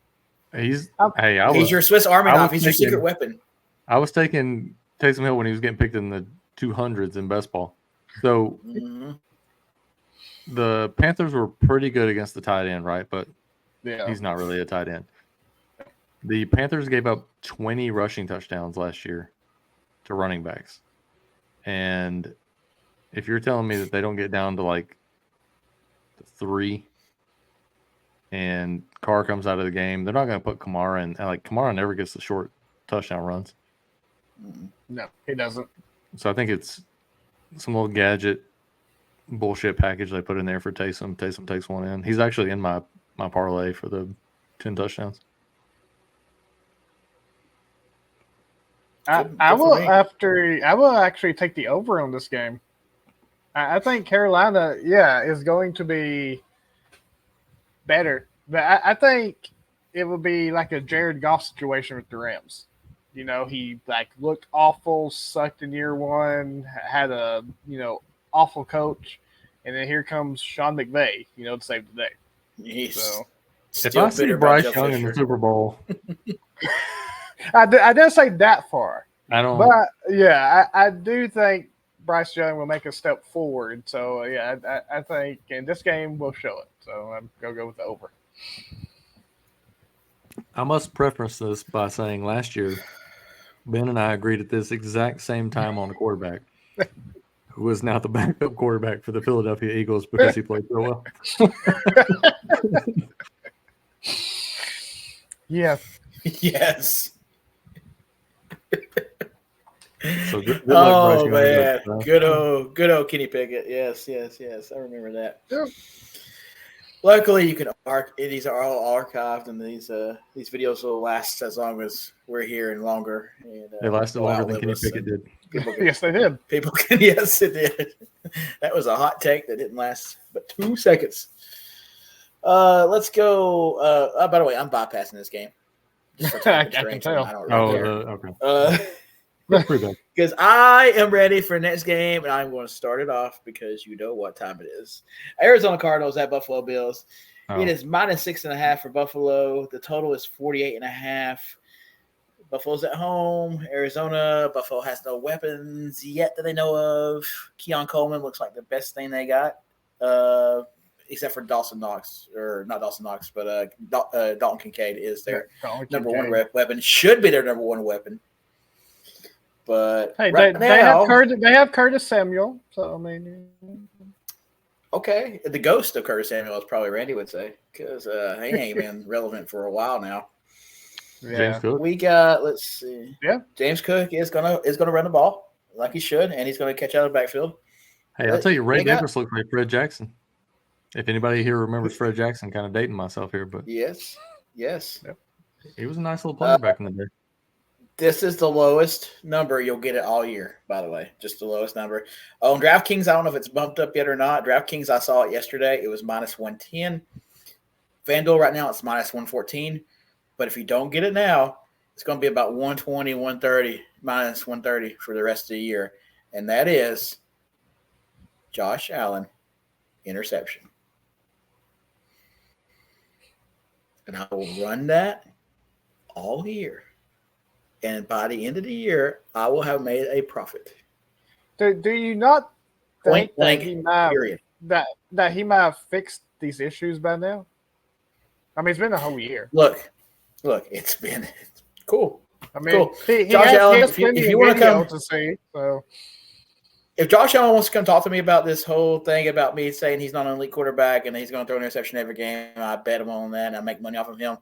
He's your Swiss Army knife. He's your secret weapon. I was taking Taysom Hill when he was getting picked in the 200s in best ball. So the Panthers were pretty good against the tight end, right? But he's not really a tight end. The Panthers gave up 20 rushing touchdowns last year to running backs. And if you're telling me that they don't get down to like 3 and Carr comes out of the game, they're not going to put Kamara in. And like Kamara never gets the short touchdown runs. No, he doesn't. So I think it's some little gadget bullshit package they put in there for Taysom. Taysom takes one in. He's actually in my parlay for the 10 touchdowns. I will actually take the over on this game. I think Carolina, is going to be better, but I think it will be like a Jared Goff situation with the Rams. You know, he like looked awful, sucked in year one, had a awful coach, and then here comes Sean McVay, to save the day. So, if I see Bryce Young in the Super Bowl, I didn't say that far. I don't. But I do think Bryce Young will make a step forward. So I think in this game we'll show it. So I'm gonna go with the over. I must preface this by saying last year, Ben and I agreed at this exact same time on a quarterback who was now the backup quarterback for the Philadelphia Eagles because he played so well. Yeah. Yes. So good luck, man, good old Kenny Pickett. Yes. I remember that. Yeah. Luckily, you can these are all archived, and these videos will last as long as we're here and longer. And, they lasted longer than Kenny Pickett did. Yes, they did. People can, yes, it did. That was a hot take that didn't last but 2 seconds. Let's go. By the way, I'm bypassing this game. I can tell. I don't really care. Okay. Because I am ready for next game, and I'm going to start it off because you know what time it is. Arizona Cardinals at Buffalo Bills. Oh. It is -6.5 for Buffalo. The total is 48.5. Buffalo's at home. Arizona. Buffalo has no weapons yet that they know of. Keon Coleman looks like the best thing they got, except for Dawson Knox, or not Dawson Knox, but Dalton Kincaid is their number one weapon. Should be their number one weapon. But hey, they have Curtis Samuel, so I mean, okay, the ghost of Curtis Samuel is probably Randy would say, because he ain't been relevant for a while now. Yeah. James Cook. We got, let's see, James Cook is gonna run the ball like he should, and he's gonna catch out of the backfield. Hey, I'll tell you, Ray Davis looked like Fred Jackson. If anybody here remembers Fred Jackson, kind of dating myself here, but yes, he was a nice little player back in the day. This is the lowest number you'll get it all year, by the way. Just the lowest number. On DraftKings, I don't know if it's bumped up yet or not. DraftKings, I saw it yesterday. It was -110. FanDuel right now, it's -114. But if you don't get it now, it's going to be about 120, 130, -130 for the rest of the year. And that is Josh Allen interception. And I will run that all year. And by the end of the year, I will have made a profit. Do you not think that he might period. that he might have fixed these issues by now? I mean, it's been a whole year. Look, it's been cool. I mean, cool. Josh Allen, if you want to come to see, so if Josh Allen wants to come talk to me about this whole thing about me saying he's not an elite quarterback and he's going to throw an interception every game, I bet him on that and I make money off of him.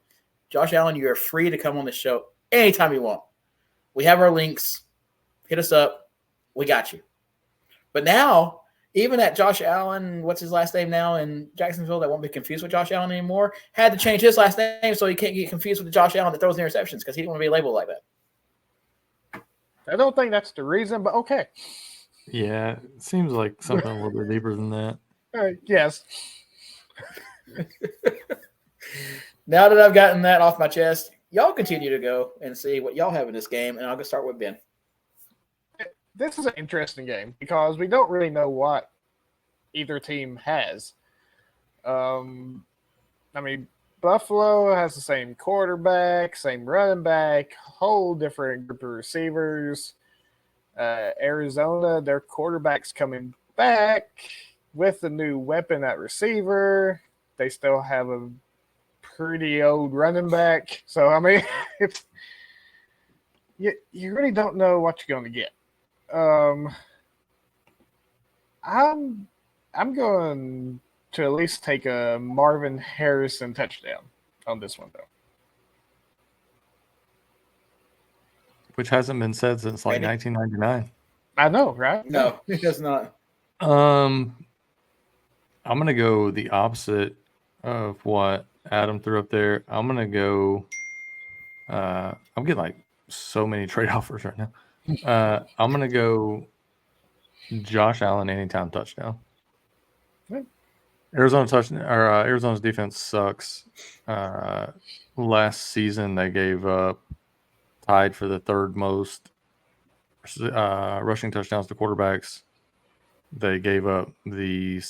Josh Allen, you are free to come on the show anytime you want. We have our links. Hit us up. We got you. But now, even that Josh Allen, what's his last name now in Jacksonville that won't be confused with Josh Allen anymore, had to change his last name so he can't get confused with the Josh Allen that throws the interceptions because he didn't want to be labeled like that. I don't think that's the reason, but okay. Yeah, it seems like something a little bit deeper than that. Yes. Now that I've gotten that off my chest, y'all continue to go and see what y'all have in this game, and I'll go start with Ben. This is an interesting game because we don't really know what either team has. I mean, Buffalo has the same quarterback, same running back, whole different group of receivers. Arizona, their quarterback's coming back with a new weapon at receiver. They still have a pretty old running back. So, I mean, you really don't know what you're going to get. I'm going to at least take a Marvin Harrison touchdown on this one, though. Which hasn't been said since like 1999. I know, right? No, it does not. I'm gonna go the opposite of what Adam threw up there. I'm gonna go. I'm getting like so many trade offers right now. I'm gonna go Josh Allen anytime touchdown. Arizona's defense sucks. Last season they gave up tied for the third most rushing touchdowns to quarterbacks. They gave up the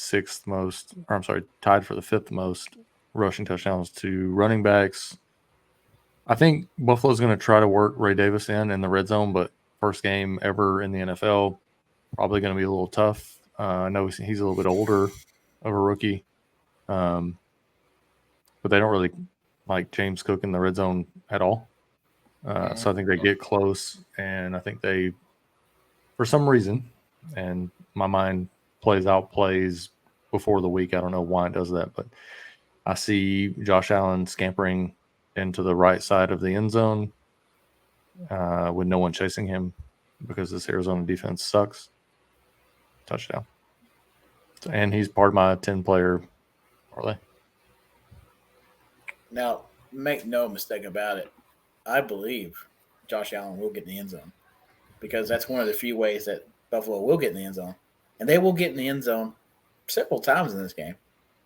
tied for the fifth most rushing touchdowns to running backs. I think Buffalo's going to try to work Ray Davis in the red zone, but first game ever in the NFL, probably going to be a little tough. I know he's a little bit older of a rookie, but they don't really like James Cook in the red zone at all. So I think they get close, and I think they, for some reason, and my mind plays before the week. I don't know why it does that, but I see Josh Allen scampering into the right side of the end zone with no one chasing him because this Arizona defense sucks. Touchdown. And he's part of my 10-player parlay. Now, make no mistake about it. I believe Josh Allen will get in the end zone because that's one of the few ways that Buffalo will get in the end zone. And they will get in the end zone several times in this game.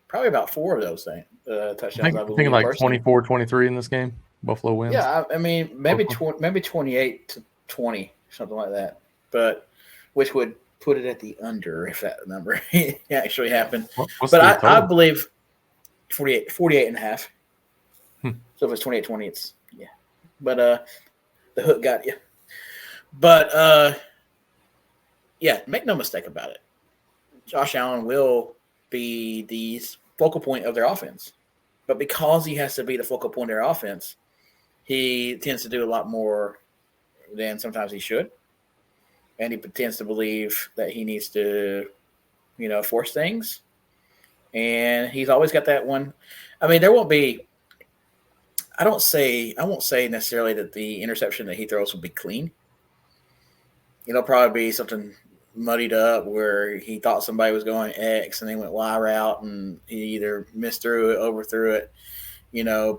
Probably about 4 of those touchdowns. I think like 24-23 in this game. Buffalo wins. Yeah, I mean maybe 28-20, something like that. But which would put it at the under if that number actually happened. But I believe 48 and a half. So if it's 28-20, it's But the hook got you. But make no mistake about it. Josh Allen will be the focal point of their offense. But because he has to be the focal point of their offense, he tends to do a lot more than sometimes he should. And he tends to believe that he needs to, force things. And he's always got that one. I mean, there won't be – I won't say necessarily that the interception that he throws will be clean. It'll probably be something muddied up where he thought somebody was going X and they went Y route and he either missed through it, overthrew it,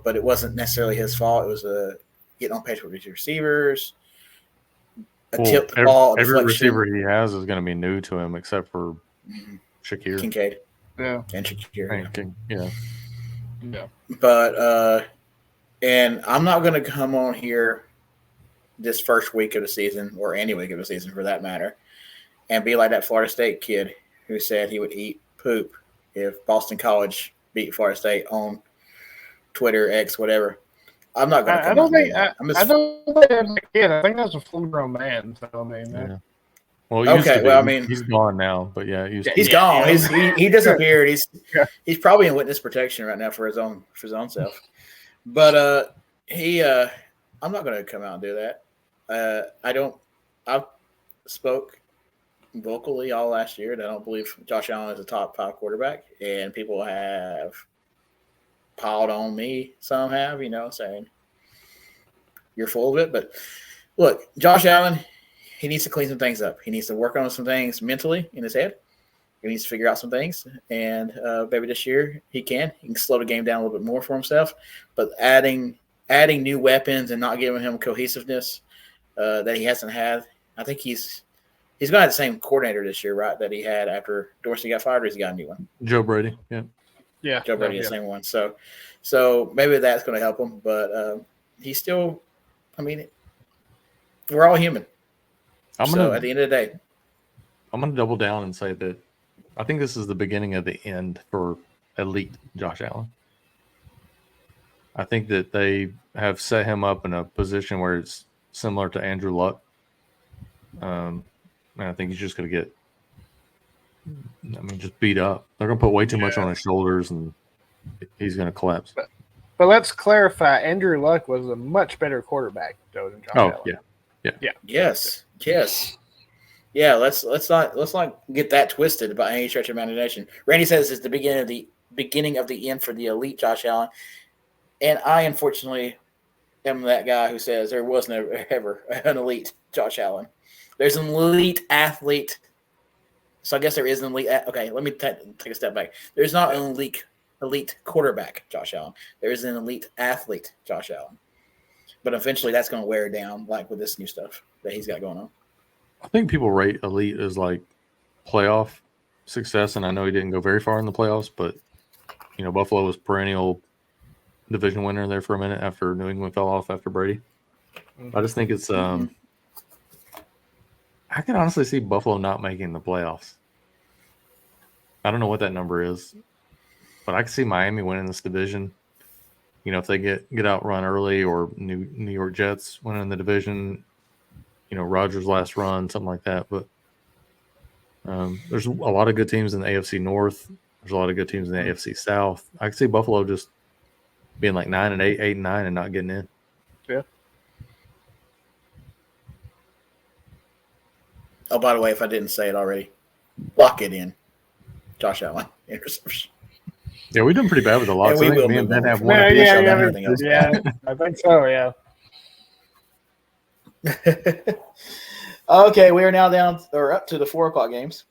but it wasn't necessarily his fault. It was getting on pace with his receivers, tipped ball. Every receiver he has is going to be new to him except for Shakir. Kincaid. Yeah. And Shakir. Yeah. But and I'm not going to come on here this first week of the season, or any week of the season for that matter, and be like that Florida State kid who said he would eat poop if Boston College beat Florida State on Twitter, X, whatever. I'm not going to come on there. I don't think that's a kid. I think that's a full-grown man. So, I mean, yeah. Well, he's gone now, but yeah, he's gone. He disappeared. He's probably in witness protection right now for his own self. But I'm not going to come out and do that. I spoke vocally all last year that I don't believe Josh Allen is a top 5 quarterback, and people have piled on me. Some have, saying you're full of it. But look, Josh Allen, he needs to clean some things up. He needs to work on some things mentally in his head. He needs to figure out some things, and maybe this year he can slow the game down a little bit more for himself. But adding new weapons and not giving him cohesiveness that he hasn't had, I think he's going to have the same coordinator this year, right? That he had after Dorsey got fired, or he's got a new one. Joe Brady, yeah, Joe Brady, the same one. So maybe that's going to help him, but he's still. I mean, we're all human. At the end of the day, I'm going to double down and say that I think this is the beginning of the end for elite Josh Allen. I think that they have set him up in a position where it's similar to Andrew Luck. And I think he's just going to get, just beat up. They're going to put way too much on his shoulders, and he's going to collapse. But let's clarify: Andrew Luck was a much better quarterback though than Josh Allen. Yeah. Yes. Yeah, let's not get that twisted by any stretch of imagination. Randy says it's the beginning of the end for the elite Josh Allen, and I unfortunately am that guy who says there was never ever an elite Josh Allen. There's an elite athlete, so I guess there is an elite. Okay, let me take a step back. There's not an elite quarterback Josh Allen. There is an elite athlete Josh Allen, but eventually that's going to wear down, like with this new stuff that he's got going on. I think people rate elite as like playoff success, and I know he didn't go very far in the playoffs, but Buffalo was perennial division winner there for a minute after New England fell off after Brady. I just think it's I can honestly see Buffalo not making the playoffs. I don't know what that number is, but I can see Miami winning this division. If they get outrun early, or New York Jets winning the division, Rodgers' last run, something like that. But there's a lot of good teams in the AFC North. There's a lot of good teams in the AFC South. I can see Buffalo just being like 9-8, 8-9, and not getting in. Yeah. Oh, by the way, if I didn't say it already, lock it in. Josh Allen interception. Yeah, we've done pretty bad with the locks. Yeah, we I think will me and move Ben on have from one. that. I think so. Yeah. Okay, we are now up to the 4:00 games,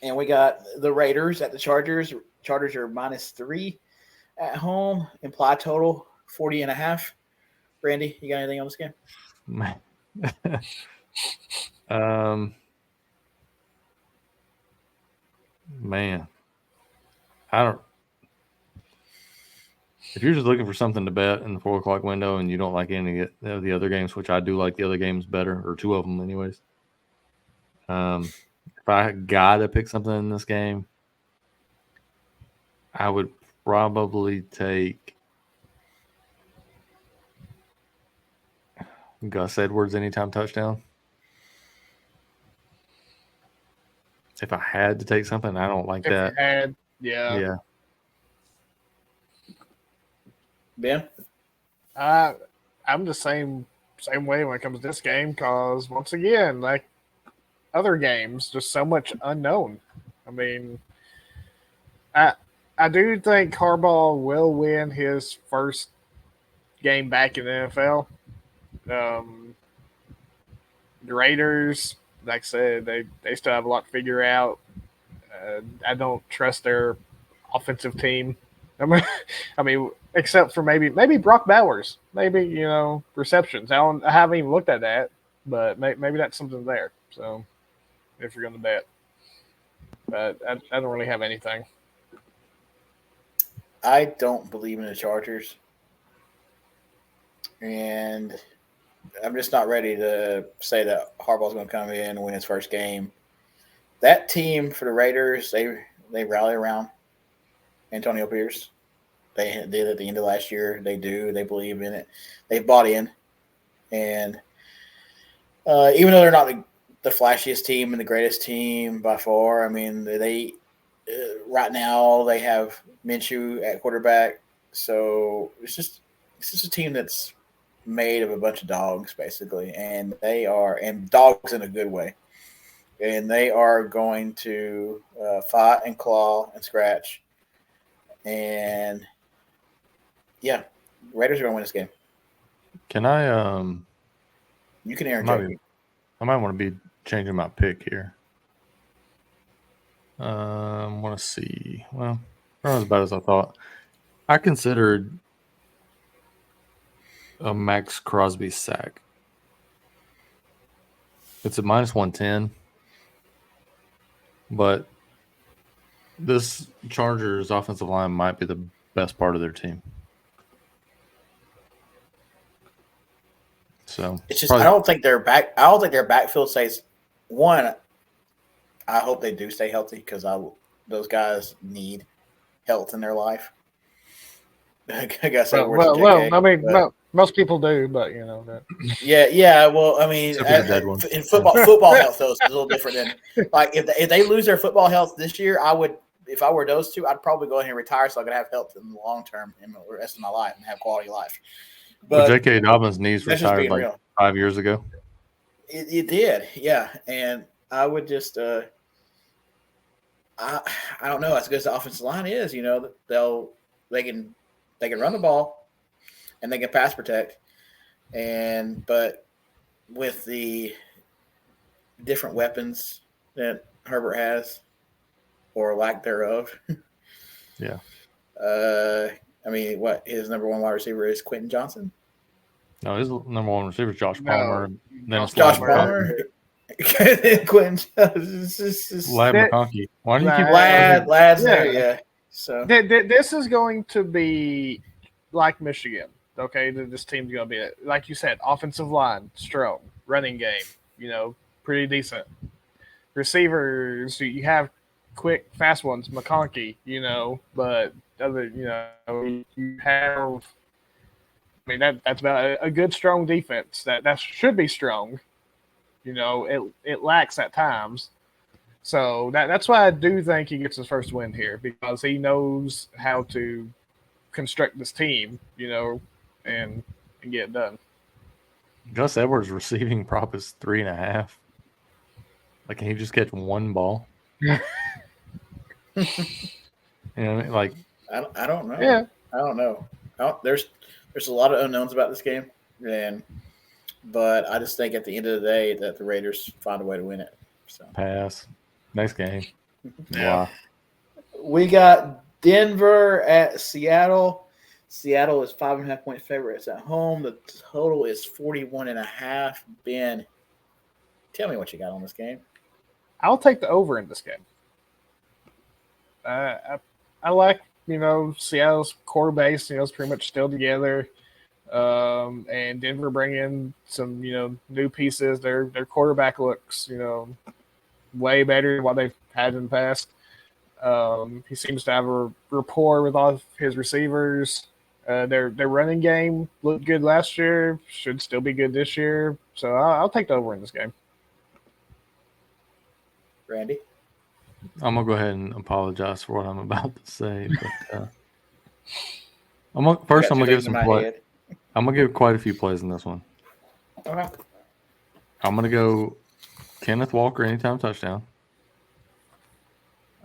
and we got the Raiders at the Chargers. Chargers are -3 at home. Implied total 40.5. Randy, you got anything on this game? Man, I don't. If you're just looking for something to bet in the 4:00 window and you don't like any of the other games, which I do like the other games better, or two of them anyways. If I got to pick something in this game, I would probably take Gus Edwards anytime touchdown. If I had to take something, I don't like that. Yeah. Ben? I'm the same way when it comes to this game, because once again, like other games, just so much unknown. I mean, I do think Harbaugh will win his first game back in the NFL. The Raiders, like I said, they still have a lot to figure out. I don't trust their offensive team. I mean, except for maybe Brock Bowers, maybe receptions. I haven't even looked at that, but maybe that's something there. So if you're going to bet, but I don't really have anything. I don't believe in the Chargers, and I'm just not ready to say that Harbaugh's going to come in and win his first game. That team for the Raiders, they rally around Antonio Pierce. They did at the end of last year. They do. They believe in it. They've bought in. And even though they're not the flashiest team and the greatest team by far, I mean, they right now they have Minshew at quarterback. So it's just a team that's made of a bunch of dogs, basically. And and dogs in a good way. And they are going to fight and claw and scratch. And yeah, Raiders are going to win this game. Can I? You can interject. I might want to be changing my pick here. Want to see. Well, not as bad as I thought. I considered a Max Crosby sack. It's at -110, but this Chargers offensive line might be the best part of their team. So it's just I don't think their backfield stays one. I hope they do stay healthy because those guys need health in their life. I guess that words of Well. I JK. mean, But most people do, but you know that. yeah. Well, I mean, Except for the dead ones. in football health though is a little different than like if they lose their football health this year, I would. If I were those two, I'd probably go ahead and retire so I could have health in the long term in the rest of my life and have quality life. Well, But J.K. Dobbins' knees that's just retired being like real. 5 years ago. It did, yeah. And I would just, I don't know. As good as the offensive line is, they can run the ball and they can pass protect, but with the different weapons that Herbert has or lack thereof, Yeah. I mean, what his number one wide receiver is Quentin Johnson. No, his number one receiver is Josh Palmer. No, Then it's Josh Lad Palmer. McConkey. Quentin Lad McConkey. Why do you keep Lad's there, yeah. yeah. So This is going to be like Michigan. Okay, this team's going to be like you said, offensive line strong, running game, pretty decent. Receivers, you have quick, fast ones, McConkey, but other, you have. I mean that's about a good strong defense that should be strong. It lacks at times. So that's why I do think he gets his first win here because he knows how to construct this team, and get it done. Gus Edwards' receiving prop is 3.5? Like, can he just catch one ball? Like I don't know. Yeah. I don't know. There's a lot of unknowns about this game, but I just think at the end of the day that the Raiders find a way to win it. So pass. Next game. Yeah. Wow. We got Denver at Seattle. Seattle is 5.5 point favorites at home. The total is 41.5. Ben, tell me what you got on this game. I'll take the over in this game. I like Seattle's core base. It's pretty much still together. And Denver bring in some new pieces. Their quarterback looks way better than what they've had in the past. He seems to have a rapport with all of his receivers. Their running game looked good last year. Should still be good this year. So I'll take the over in this game. Randy? I'm going to go ahead and apologize for what I'm about to say. But I'm going to give some play. I'm going to give quite a few plays in this one. Okay. I'm going to go Kenneth Walker anytime touchdown.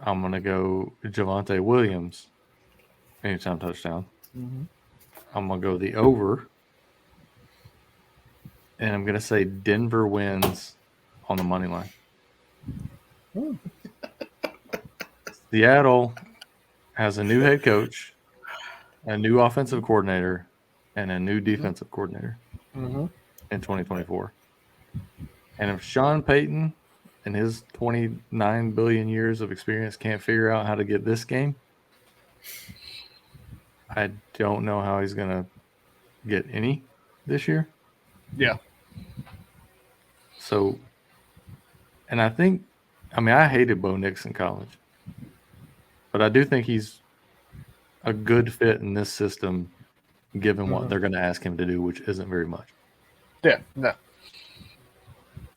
I'm going to go Javonte Williams anytime touchdown. Mm-hmm. I'm going to go the over. And I'm going to say Denver wins on the money line. Seattle has a new head coach, a new offensive coordinator, and a new defensive coordinator in 2024. And if Sean Payton and his 29 billion years of experience can't figure out how to get this game, I don't know how he's going to get any this year. Yeah. So, and I hated Bo Nix in college. But I do think he's a good fit in this system, given what they're going to ask him to do, which isn't very much. Yeah, no.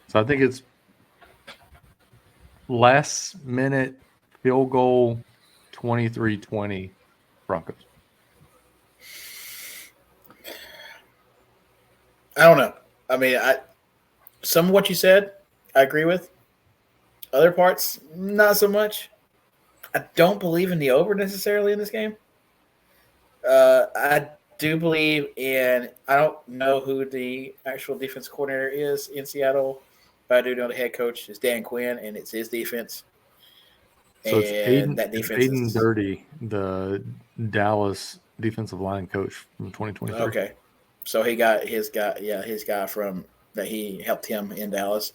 So I think it's last-minute field goal, 23-20 Broncos. I don't know. I mean, some of what you said, I agree with. Other parts, not so much. I don't believe in the over necessarily in this game. I do believe in – I don't know who the actual defense coordinator is in Seattle, but I do know the head coach is Dan Quinn, and it's his defense. So it's Aiden Dirty, the Dallas defensive line coach from 2023. Okay. So he got his guy from – that he helped him in Dallas.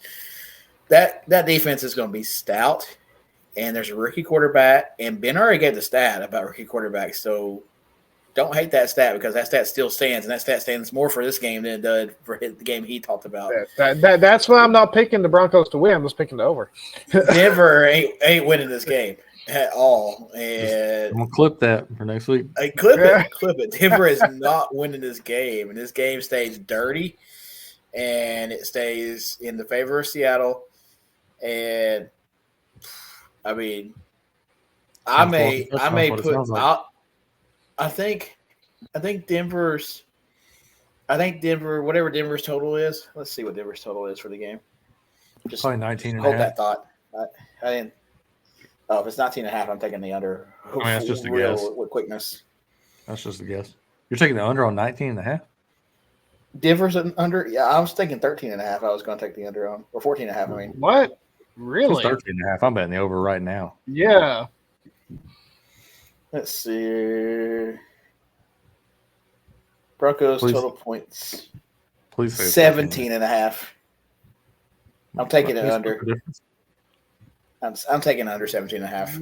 That defense is going to be stout. And there's a rookie quarterback, and Ben already gave the stat about rookie quarterbacks. So don't hate that stat because that stat still stands, and that stat stands more for this game than it did for the game he talked about. That's why I'm not picking the Broncos to win. I'm just picking the over. Denver ain't winning this game at all, and I'm gonna clip that for next week. clip it. Denver is not winning this game, and this game stays dirty, and it stays in the favor of Seattle. And I mean, I think Denver, whatever Denver's total is. Let's see what Denver's total is for the game. Just probably 19 and hold a half. that thought. I didn't. Oh, if it's 19 and a half, I'm taking the under. I mean, that's just a guess. With quickness. That's just a guess. You're taking the under on 19 and a half? Denver's an under? Yeah, I was thinking 13 and a half. I was going to take the under on. Or 14 and a half, I mean. What? Really? 13 and a half. I'm betting the over right now. Yeah. Let's see. Broncos total points. Please say 17 and a half. I'm taking it under. I'm taking under 17 and a half.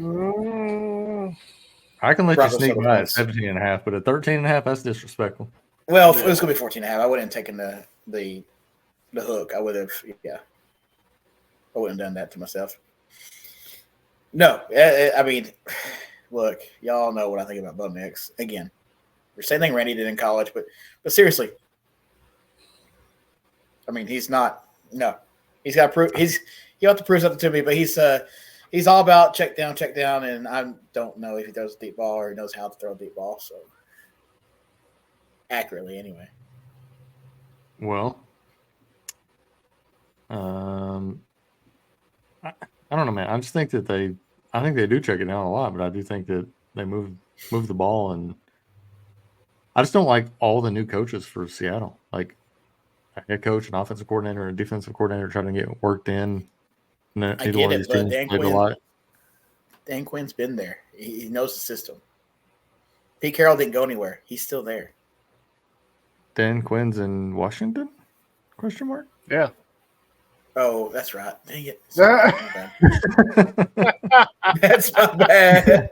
I can let Broncos you sneak by at points. 17 and a half, but at 13 and a half, that's disrespectful. Well, if it was going to be 14 and a half, I wouldn't have taken the hook. I would have, I wouldn't have done that to myself. No, I mean, look, y'all know what I think about Bo Nix. Again, the same thing Randy did in college, but seriously, I mean, he's not. No, he's got to prove. He'll have to prove something to me, but he's all about check down, and I don't know if he throws a deep ball or he knows how to throw a deep ball. So accurately, anyway. Well, I don't know, man. I just think that I think they do check it down a lot, but I do think that they move the ball, and I just don't like all the new coaches for Seattle. Like a head coach, an offensive coordinator, and a defensive coordinator trying to get worked in. I get it, but Dan Quinn's been there. He knows the system. Pete Carroll didn't go anywhere. He's still there. Dan Quinn's in Washington? Question mark? Yeah. Oh, that's right. Dang it. Sorry, that's my bad.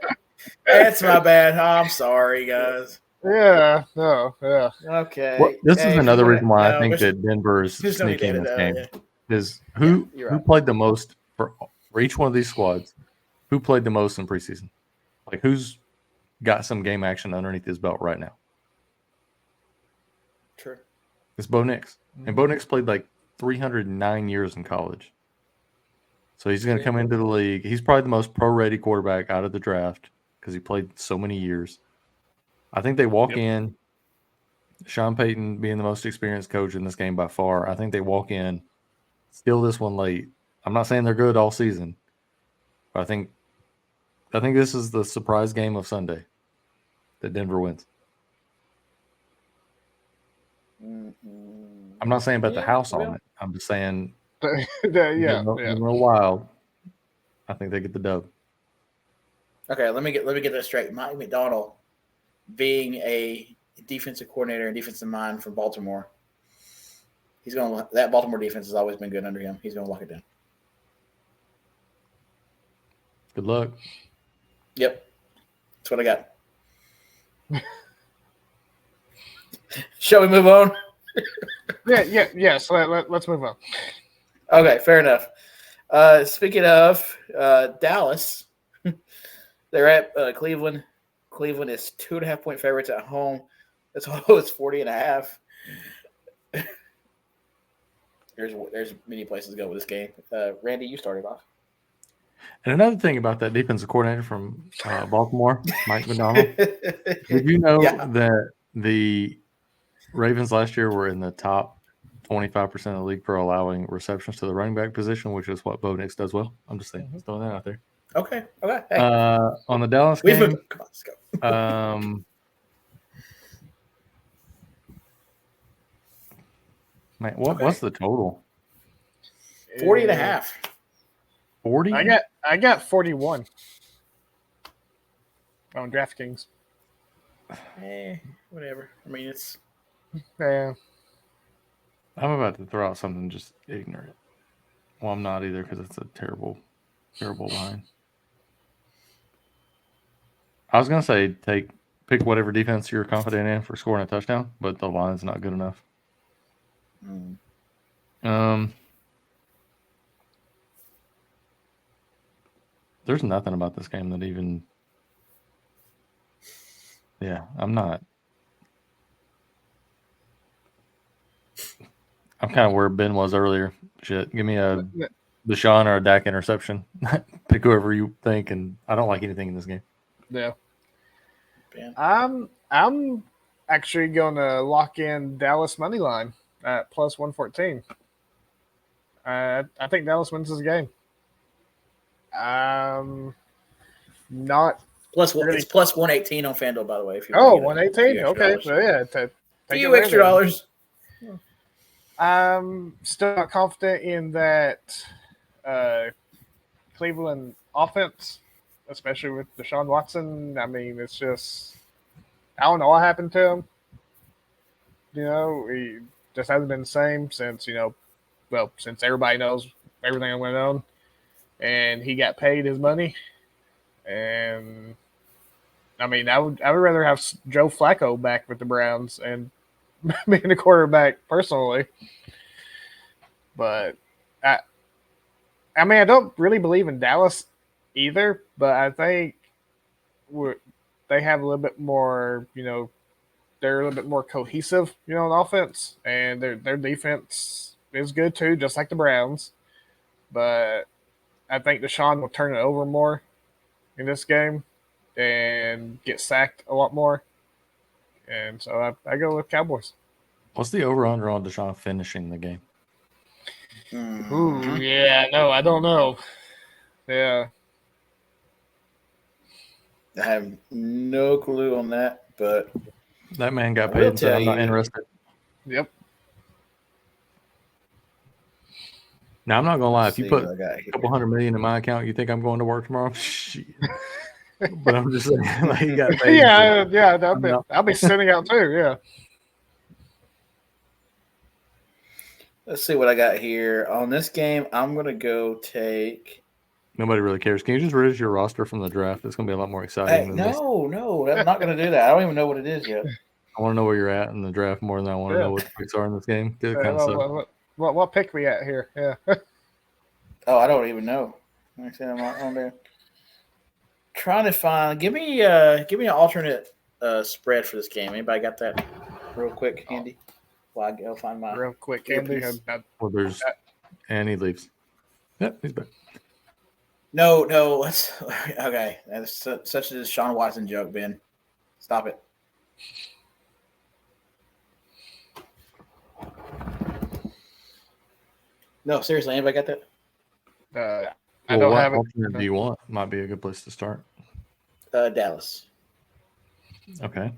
That's my bad. Oh, I'm sorry, guys. Yeah. No. Yeah. Okay. Well, this is another reason why I think that Denver is sneaking in this game. Yeah. Is who played the most for each one of these squads? Who played the most in preseason? Like, who's got some game action underneath his belt right now? True. It's Bo Nix. And Bo Nix played like 309 years in college. So he's going to come into the league. He's probably the most pro-ready quarterback out of the draft because he played so many years. I think they walk in, Sean Payton being the most experienced coach in this game by far. I think they walk in, steal this one late. I'm not saying they're good all season, but I think this is the surprise game of Sunday that Denver wins. I'm not saying bet the house on it. I'm just saying, real wild. I think they get the dub. Okay, let me get this straight. Mike McDonald, being a defensive coordinator and defensive mind from Baltimore, that Baltimore defense has always been good under him. He's going to lock it down. Good luck. Yep, that's what I got. Shall we move on? Yes. Let's move on. Okay, fair enough. Speaking of Dallas, they're at Cleveland. Cleveland is 2.5-point favorites at home. That's all. It's 40.5. There's many places to go with this game. Randy, you started off. And another thing about that defensive coordinator from Baltimore, Mike McDonald, did you know that the Ravens last year were in the top 25% of the league for allowing receptions to the running back position, which is what Bo Nix does well? I'm just throwing that out there. Okay. Hey. On the Dallas game, come on, let's go. Man, what's the total? 40.5. 40? I got 41 on DraftKings. Whatever. I mean, it's. Yeah. I'm about to throw out something just ignorant. Well, I'm not either because it's a terrible, terrible line. I was gonna say take pick whatever defense you're confident in for scoring a touchdown, but the line's not good enough. There's nothing about this game that even. Yeah, I'm not. I'm kind of where Ben was earlier. Shit, give me a Deshaun or a Dak interception. Pick whoever you think, and I don't like anything in this game. Yeah. Ben. I'm actually going to lock in Dallas money line at plus 114. I think Dallas wins this game. Not Plus really. It's plus 118 on FanDuel, by the way. If you 118. Okay, so yeah, a take few extra dollars. I'm still not confident in that Cleveland offense, especially with Deshaun Watson. I mean, it's just I don't know what happened to him. He just hasn't been the same since since everybody knows everything that went on, and he got paid his money. And I mean, I would rather have Joe Flacco back with the Browns and being the quarterback personally. But I mean, I don't really believe in Dallas either. But I think they have a little bit more. They're a little bit more cohesive. On offense, and their defense is good too, just like the Browns. But I think Deshaun will turn it over more in this game and get sacked a lot more. And so I go with Cowboys. What's the over-under on Deshaun finishing the game? Ooh, yeah, no, I don't know. Yeah. I have no clue on that, but that man got paid and said, I'm not interested. Yep. Now, I'm not going to lie. If you put a couple $100 million in my account, you think I'm going to work tomorrow? Shit. But I'm just saying, like, he got paid. Yeah, I'll be sitting out too, yeah. Let's see what I got here. On this game, I'm going to go take... Nobody really cares. Can you just read your roster from the draft? It's going to be a lot more exciting than this. No. I'm not going to do that. I don't even know what it is yet. I want to know where you're at in the draft more than I want to know what the picks are in this game. It kind of what pick we at here? Yeah. Oh, I don't even know. Like I said, I'm not on there. Trying to find. Give me an alternate spread for this game. Anybody got that real quick handy? Well, I go find my real quick handy. Well, there's and he leaves. Yep, he's back. No. Let's okay. That's such a Deshaun Watson joke, Ben. Stop it. No, seriously, anybody got that? I don't have it. What do you want? Might be a good place to start. Dallas. Okay,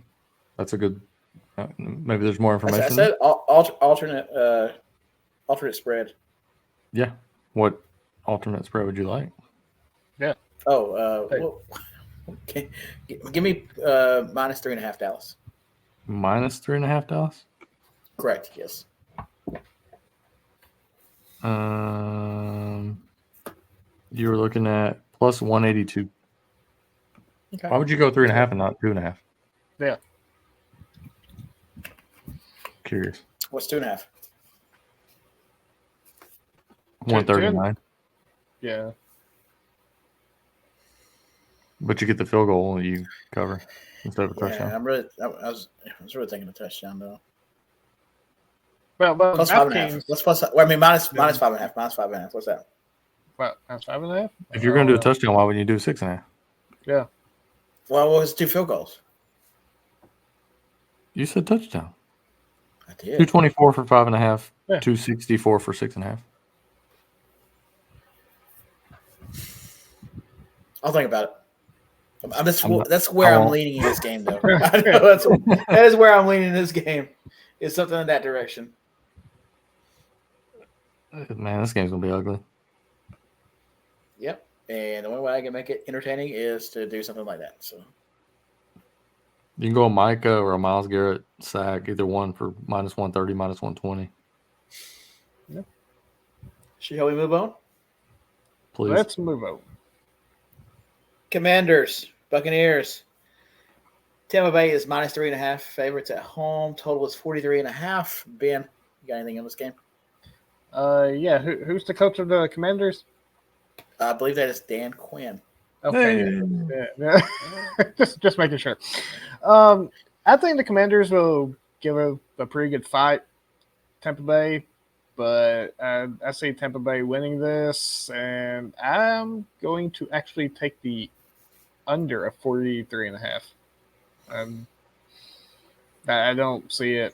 that's a good. Maybe there's more information. I said alternate spread. Yeah. What alternate spread would you like? Yeah. Oh, okay. Give me minus 3.5 Dallas. Minus 3.5 Dallas. Correct. Yes. You were looking at plus 182. Okay. Why would you go 3.5 and not 2.5? Yeah. Curious. What's 2.5? 139. Yeah. But you get the field goal and you cover instead of a touchdown. I was really thinking a touchdown though. Well, plus 5.5. What's plus? Well, I mean, minus 5.5. Minus 5.5. What's that? What? Minus 5.5? If you're going to do a touchdown, why wouldn't you do 6.5? Yeah. Well, what was 2 field goals? You said touchdown. I did. 224 for 5.5. Yeah. 264 for 6.5. I'll think about it. That's where I'm leaning in this game, though. I know that is where I'm leaning in this game. It's something in that direction. Man, this game's gonna be ugly. Yep, and the only way I can make it entertaining is to do something like that. So you can go a Micah or a Myles Garrett sack, either one for minus 130, minus 120. Yeah. Shall we move on? Please. Let's move on. Commanders, Buccaneers. Tampa Bay is minus 3.5 favorites at home. Total is 43.5. Ben, you got anything on this game? Yeah. Who's the coach of the Commanders? I believe that is Dan Quinn. Okay. Yeah. just making sure. I think the Commanders will give a pretty good fight, Tampa Bay, but I see Tampa Bay winning this, and I'm going to actually take the under of 43.5. I don't see it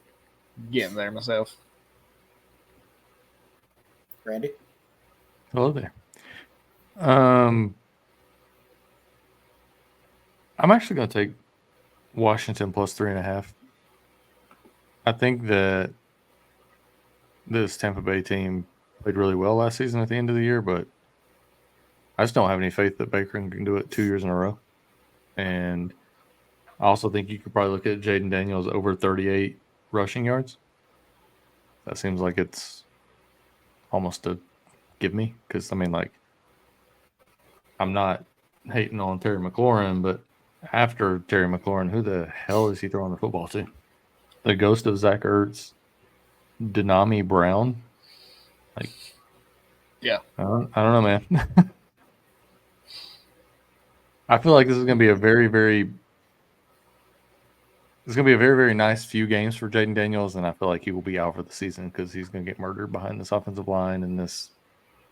getting there myself. Randy? Hello there. I'm actually going to take Washington plus 3.5. I think that this Tampa Bay team played really well last season at the end of the year, but I just don't have any faith that Baker can do it 2 years in a row. And I also think you could probably look at Jaden Daniels over 38 rushing yards. That seems like it's almost a give me because, I mean, like, I'm not hating on Terry McLaurin, but after Terry McLaurin, who the hell is he throwing the football to? The ghost of Zach Ertz, Denami Brown. Like, yeah, I don't know, man. I feel like this is going to be a very, very nice few games for Jaden Daniels, and I feel like he will be out for the season because he's going to get murdered behind this offensive line and this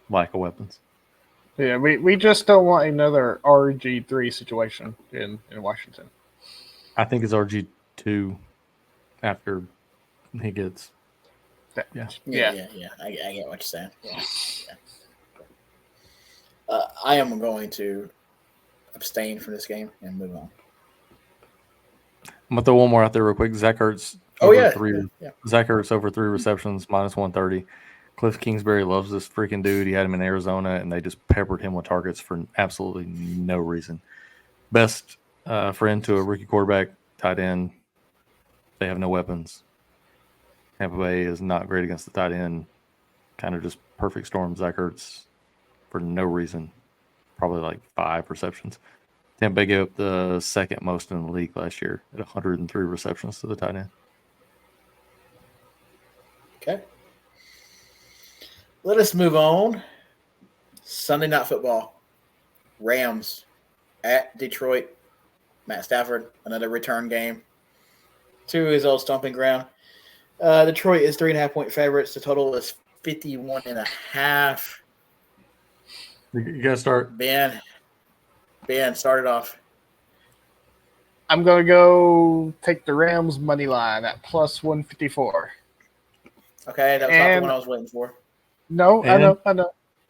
lack of weapons. Yeah, we just don't want another RG3 situation in Washington. I think it's RG2 after he gets. Yeah. I get what you're saying. Yeah. I am going to abstain from this game and move on. I'm gonna throw one more out there real quick. Zach Ertz. Zach Ertz over 3 receptions, minus 130. Cliff Kingsbury loves this freaking dude. He had him in Arizona, and they just peppered him with targets for absolutely no reason. Best friend to a rookie quarterback, tight end. They have no weapons. Tampa Bay is not great against the tight end. Kind of just perfect storm. Zach Ertz for no reason. Probably like 5 receptions. Tampa Bay gave up the second most in the league last year at 103 receptions to the tight end. Okay. Let us move on. Sunday Night Football. Rams at Detroit. Matt Stafford, another return game to his old stomping ground. Detroit is 3.5-point favorites. The total is 51.5. You got to start. Ben, start it off. I'm going to go take the Rams money line at plus 154. Okay, that was not the one I was waiting for. No, I know.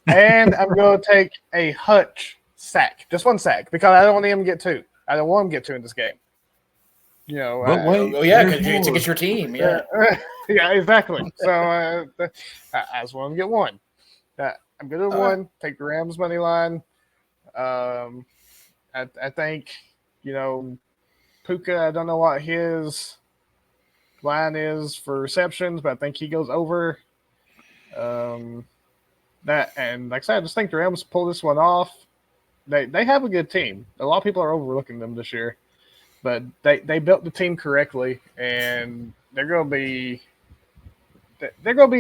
And I'm going to take a Hutch sack. Just one sack because I don't want him to get 2. I don't want him to get 2 in this game. You know, but wait, because it's your team. Yeah, yeah, exactly. So I just want him to get 1. I'm going to 1, take the Rams money line. I think, you know, Puka, I don't know what his line is for receptions, but I think he goes over. That and like I said, I just think the Rams pull this one off. They have a good team. A lot of people are overlooking them this year, but they built the team correctly, and they're going to be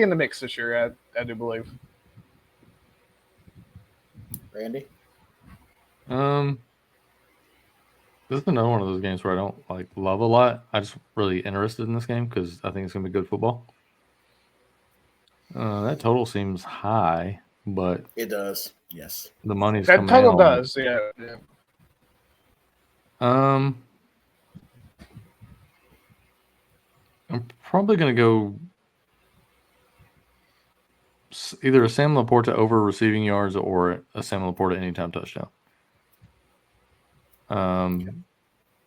in the mix this year. I do believe. Randy. This is another one of those games where I don't love a lot. I just really interested in this game because I think it's going to be good football. That total seems high, but it does. Yes, the money's that coming total in does. Yeah. I'm probably going to go either a Sam Laporta over receiving yards or a Sam Laporta anytime touchdown.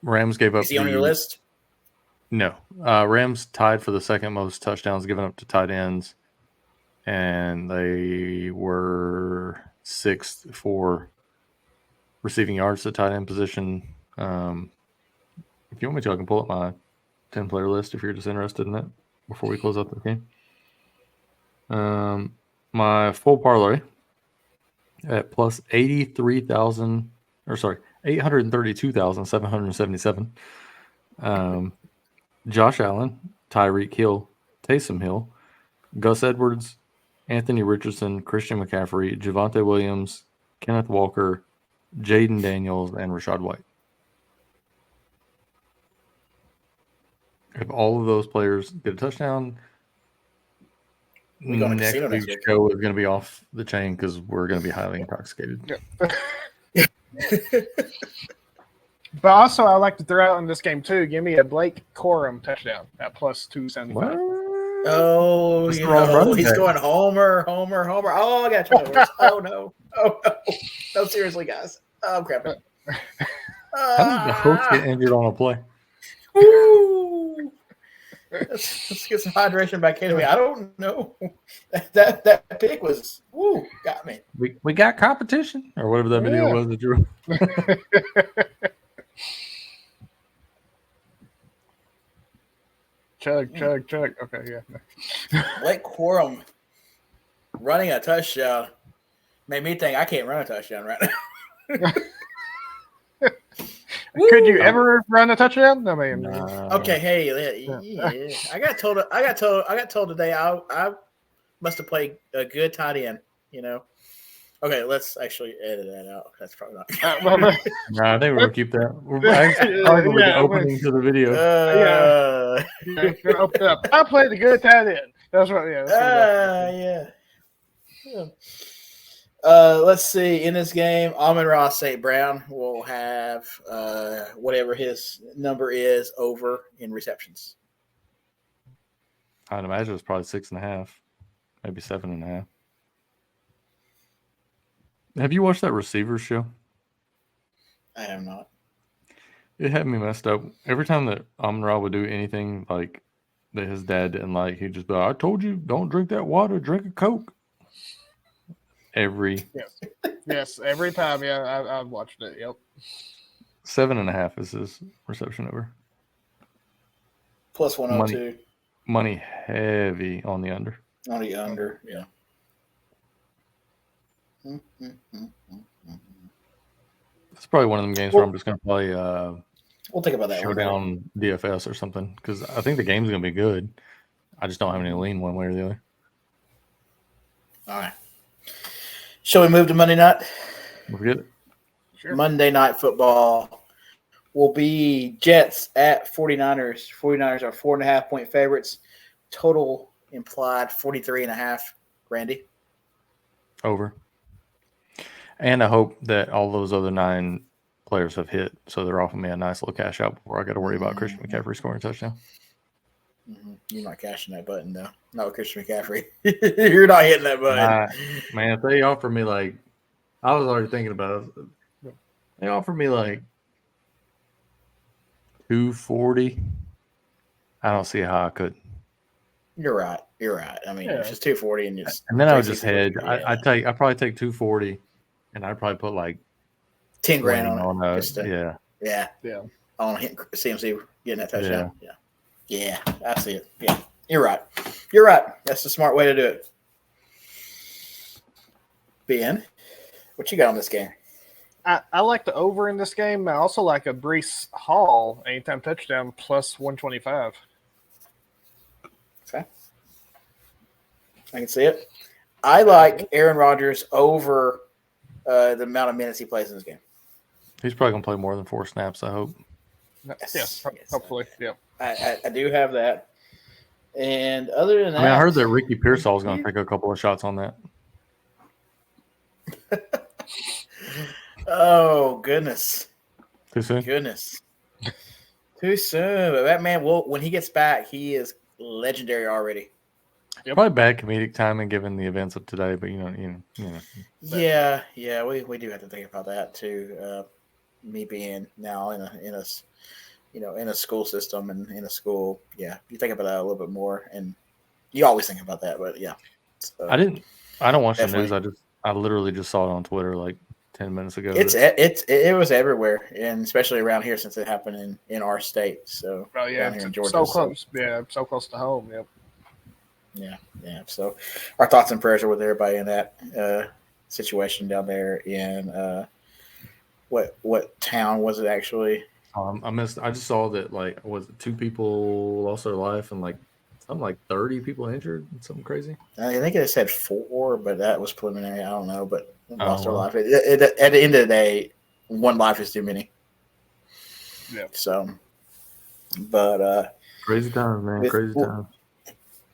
Rams gave up. Is he on your list? No. Rams tied for the second most touchdowns given up to tight ends, and they were 6th for receiving yards to tight end position. If you want me to, I can pull up my 10-player list if you're just interested in that before we close out the game. My full parlay at plus 832,777 Josh Allen, Tyreek Hill, Taysom Hill, Gus Edwards, Anthony Richardson, Christian McCaffrey, Javonte Williams, Kenneth Walker, Jaden Daniels, and Rashad White. If all of those players get a touchdown, next week's show is going to be off the chain because we're going to be highly intoxicated. Yeah. But also, I like to throw out in this game too. Give me a Blake Corum touchdown at plus 275. Oh, he's going homer. Oh, I got turnovers. Oh no. No, seriously, guys. Oh crap. How did the host get injured on a play? Woo! Let's get some hydration back into me. I don't know. That pick was got me. We got competition or whatever that video was that you Chug. Okay, yeah. Blake Corum running a touchdown made me think I can't run a touchdown right now. Could you ever run a touchdown? I mean, okay, hey, yeah. I got told today I must have played a good tight end. Okay, let's actually edit that out. That's probably not. No, I think we'll keep that. We're opening to the video. Open up. I played a good tight end. That's right. Yeah. Yeah. Let's see. In this game, Amon-Ra St. Brown will have whatever his number is over in receptions. I'd imagine it's probably 6.5, maybe 7.5. Have you watched that Receivers show? I have not. It had me messed up. Every time that Amon-Ra would do anything like that his dad didn't like, he'd just be like, I told you, don't drink that water, drink a Coke. Yes, every time. Yeah, I've watched it. Yep. 7.5 is his reception over. Plus 102. Money heavy on the under. On the under, yeah. It's probably one of them games where I'm just going to play we'll think about that Showdown DFS or something because I think the game's going to be good. I just don't have any lean one way or the other. All right. Shall we move to Monday night? We'll forget it. Sure. Monday night football will be Jets at 49ers. 49ers are 4.5-point favorites. Total implied 43.5. Randy? Over. And I hope that all those other 9 players have hit, so they're offering me a nice little cash out before I got to worry about Christian McCaffrey scoring a touchdown. You're not cashing that button, though. Not with Christian McCaffrey. You're not hitting that button. Man, if they offer me I was already thinking about it. They offer me $240. I don't see how I could. You're right. I mean, it's just $240 and then I would just hedge. I probably take $240, and I'd probably put $10,000 on it. Yeah. On CMC getting that touchdown. Yeah, I see it. Yeah, you're right. That's the smart way to do it. Ben, what you got on this game? I like the over in this game. I also like a Breece Hall anytime touchdown plus 125. Okay. I can see it. I like Aaron Rodgers over the amount of minutes he plays in this game. He's probably going to play more than 4 snaps, I hope. Yes, hopefully. Yeah. I do have that. And other than that, I heard that Ricky Pearsall is going to take a couple of shots on that. Oh, goodness. Too soon? Too soon. But that man, when he gets back, he is legendary already. Yep. Probably bad comedic timing given the events of today, but you know. Yeah, we do have to think about that too. Me being now in a school system and in a school, you think about that a little bit more, and you always think about that. But yeah, so, I don't watch the news. I literally just saw it on Twitter 10 minutes ago. It was everywhere, and especially around here since it happened in our state. So down here in Georgia, so close. So close to home. Yep. Yeah. So our thoughts and prayers are with everybody in that situation down there in what town was it actually? I missed. I just saw that was it 2 people lost their life and something like 30 people injured? Something crazy. I think it said 4, but that was preliminary. I don't know, but lost their well. life. At the end of the day, one life is too many. Yeah. So, but Crazy times, man. Crazy times.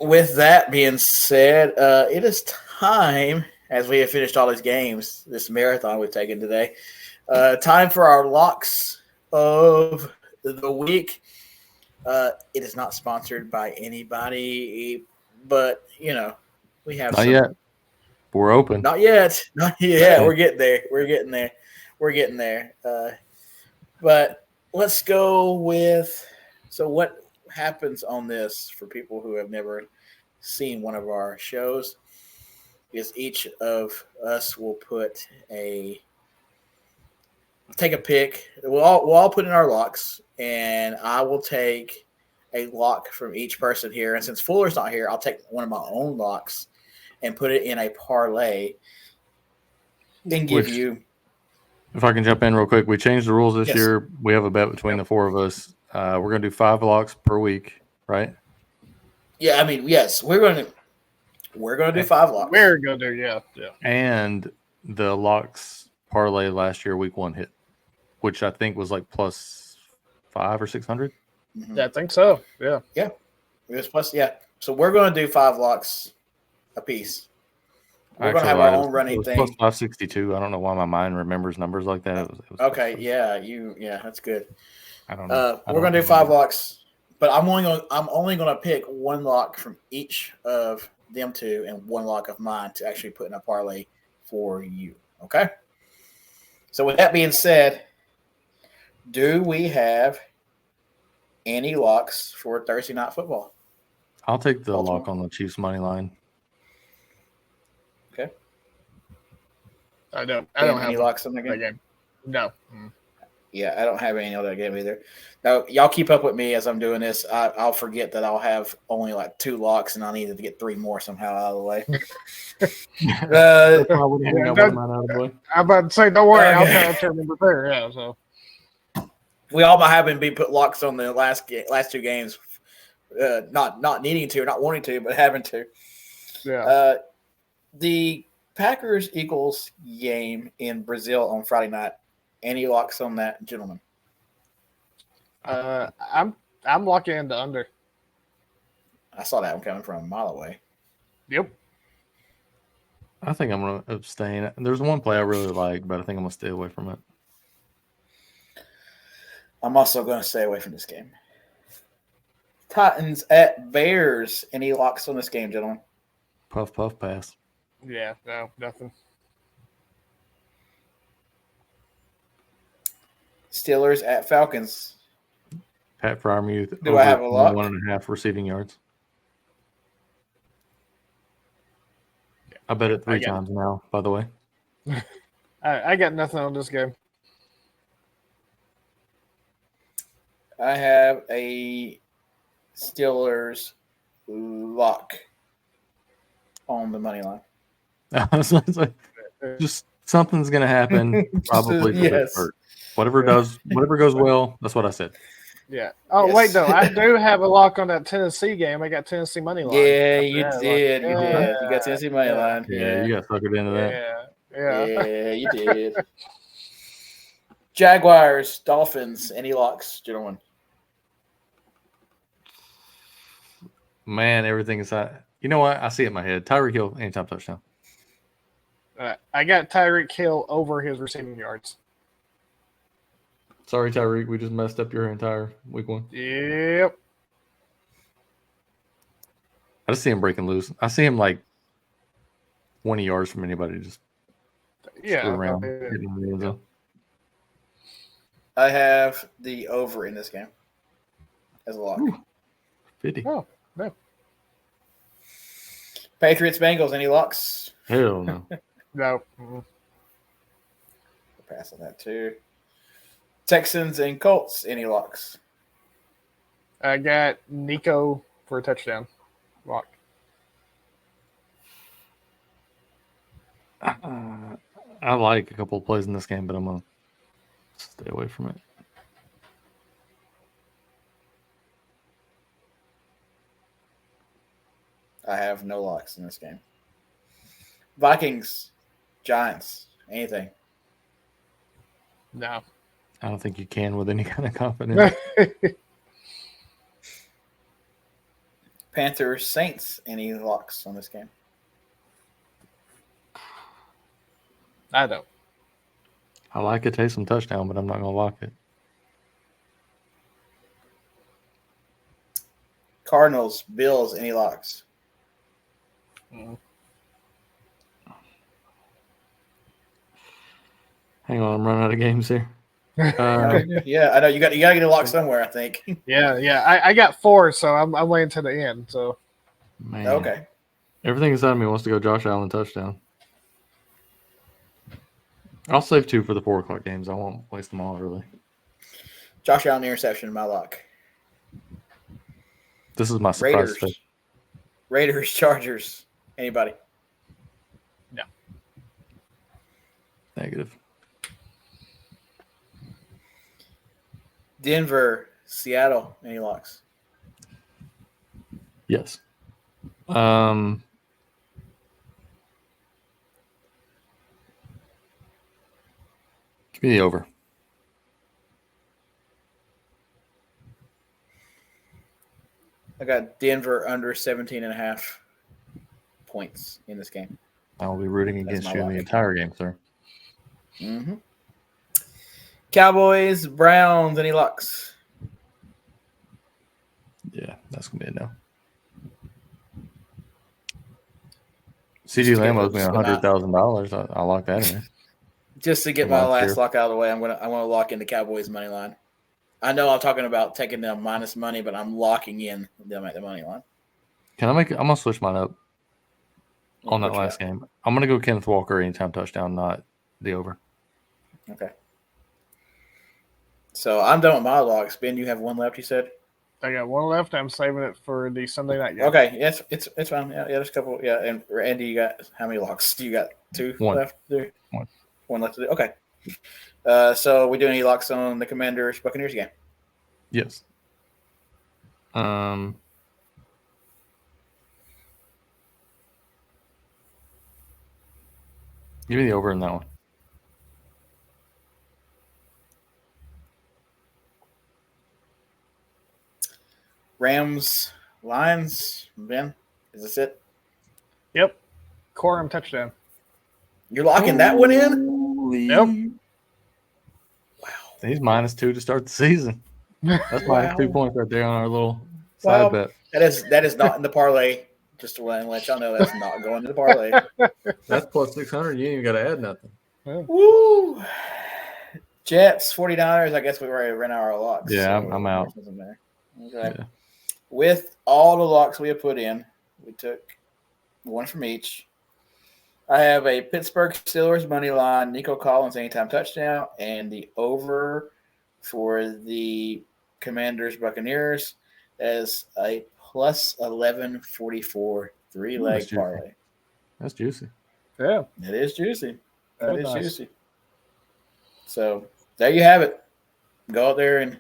With that being said, it is time, as we have finished all these games, this marathon we've taken today, time for our locks of the week. It is not sponsored by anybody, but, we have Not yet. We're open. Not yet. Not yet. We're getting there. We're getting there. But let's go with, so what happens on this for people who have never seen one of our shows is each of us will take a pick. We'll all put in our locks, and I will take a lock from each person here. And since Fuller's not here, I'll take one of my own locks and put it in a parlay and give you. If I can jump in real quick, we changed the rules this year. We have a bet between the 4 of us. We're going to do 5 locks per week, right? Yeah, I mean, yes, we're going to do 5 locks. We're going to do, yeah. And the locks parlay last year, week 1 hit, which I think was plus 500 or 600. Mm-hmm. Yeah, I think so. Yeah. Yeah. It was plus, yeah. So we're going to do 5 locks a piece. We're going to have our own running thing. Plus 562. I don't know why my mind remembers numbers like that. It was okay. Yeah, that's good. I don't know. We're going to do 5 locks, but I'm only going to pick 1 lock from each of them 2 and 1 lock of mine to actually put in a parlay for you. Okay. So with that being said, do we have any locks for Thursday night football? I'll take the lock on the Chiefs money line. Okay. I don't have any locks on the game. No. Yeah, I don't have any on that game either. Now, y'all keep up with me as I'm doing this. I'll forget that I'll have only 2 locks, and I'll need to get 3 more somehow out of the way. I'm about to say, don't worry, I'll try to remember there. Yeah, so we all might have been put locks on the last 2 games, not needing to, not wanting to, but having to. Yeah. The Packers-Eagles game in Brazil on Friday night. Any locks on that, gentlemen? I'm locking into under. I saw that one coming from a mile away. Yep. I think I'm going to abstain. There's one play I really like, but I think I'm going to stay away from it. I'm also going to stay away from this game. Titans at Bears. Any locks on this game, gentlemen? Puff, puff, pass. Yeah, no, nothing. Steelers at Falcons. Pat Fryermuth. Do I have a lock? 1.5 receiving yards. I bet it 3 times now, by the way. I got nothing on this game. I have a Steelers lock on the money line. Just something's going to happen. Probably. Yes. Whatever goes well. That's what I said. Yeah. Oh, yes. Wait, though. I do have a lock on that Tennessee game. I got Tennessee money line. Yeah, you did. You did. You got Tennessee money line. Yeah, you got suckered into that. Yeah, you did. Jaguars, Dolphins. Any locks, gentlemen? Man, everything is hot. You know what? I see it in my head. Tyreek Hill, anytime touchdown. I got Tyreek Hill over his receiving yards. Sorry, Tyreek. We just messed up your entire week 1. Yep. I just see him breaking loose. I see him 20 yards from anybody just around. I have the over in this game as a lock. 50. Oh, no. Patriots, Bengals. Any locks? Hell no. No. Pass on that too. Texans and Colts. Any locks? I got Nico for a touchdown. Lock. I like a couple of plays in this game, but I'm going to stay away from it. have no locks in this game. Vikings, Giants, anything. No. I don't think you can with any kind of confidence. Panthers, Saints, any locks on this game? I don't. I like a Taysom touchdown, but I'm not going to lock it. Cardinals, Bills, any locks? Hang on, I'm running out of games here. Yeah, I know you got to get a lock somewhere. I think. Yeah. I got 4, so I'm waiting to the end. So Man. Okay. Everything inside of me wants to go Josh Allen touchdown. I'll save 2 for the 4 o'clock games. I won't waste them all early. Josh Allen interception, my lock. This is my surprise. Raiders, Chargers, anybody? No. Negative. Denver, Seattle, any locks? Yes. Give me the over. I got Denver under 17.5 points in this game. I will be rooting against you in the entire game, sir. Mm-hmm. Cowboys, Browns, any locks? Yeah, that's going to be a no. CeeDee Lamb owes me $100,000. I lock that in. Just to get my last lock out of the way, I want to lock in the Cowboys money line. I know I'm talking about taking them minus money, but I'm locking in them at the money line. I'm gonna switch mine up on that last game. I'm gonna go Kenneth Walker anytime touchdown, not the over. Okay. So I'm done with my locks. Ben, you have one left, you said? I got 1 left. I'm saving it for the Sunday night game. Okay, yes, it's fine. Yeah, there's a couple. Yeah, and Andy, you got how many locks? Do you got 2 left to do? One left to do. Okay. So we do any locks on the Commanders Buccaneers game? Yes. Give me the over in that one. Rams, Lions, Ben, is this it? Yep. Corum touchdown. You're locking that one in? Yep. Wow. He's -2 to start the season. That's -2 points right there on our little side bet. That is not in the parlay. Just to let y'all know that's not going to the parlay. That's plus 600. You ain't even got to add nothing. Yeah. Woo! Jets, 49ers. I guess we already ran out our locks. Yeah, so I'm out. Okay. Yeah. With all the locks we have put in, we took one from each. I have a Pittsburgh Steelers money line, Nico Collins anytime touchdown, and the over for the Commanders Buccaneers as a plus 1144 3-leg parlay. That's juicy. Yeah. It is juicy. That is juicy. So there you have it. Go out there and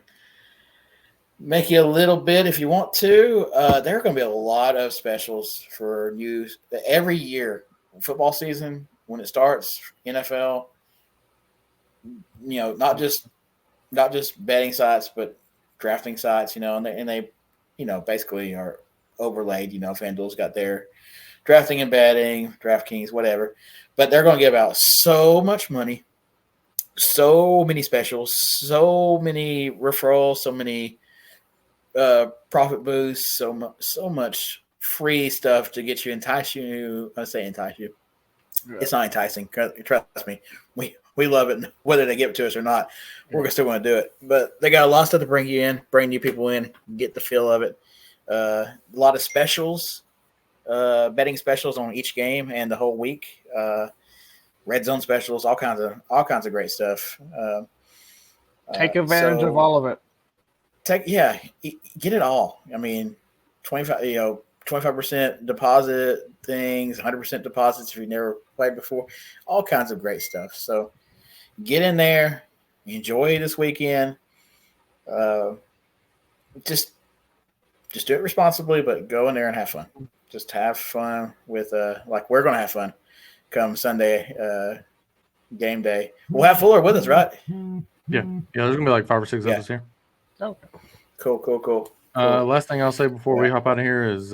make you a little bit if you want to. There are going to be a lot of specials for news every year. Football season, when it starts, NFL, not just betting sites, but drafting sites, and they basically are overlaid. FanDuel's got their drafting and betting, DraftKings, whatever. But they're going to give out so much money, so many specials, so many referrals, so many profit boosts, so much free stuff to get you, entice you. I say entice you. Yeah. It's not enticing. Trust me. We love it. Whether they give it to us or not, we're still going to do it. But they got a lot of stuff to bring you in, bring new people in, get the feel of it. A lot of specials, betting specials on each game and the whole week. Red zone specials, all kinds of great stuff. Take advantage of all of it. Get it all. I mean, 25% deposit things, 100% deposits if you've never played before, all kinds of great stuff. So get in there, enjoy this weekend. Just do it responsibly, but go in there and have fun. just have fun with like we're gonna have fun come Sunday game day. We'll have Fuller with us, right? Yeah. There's gonna be like 5 or 6 of us here. Okay. Cool. Last thing I'll say before we hop out of here is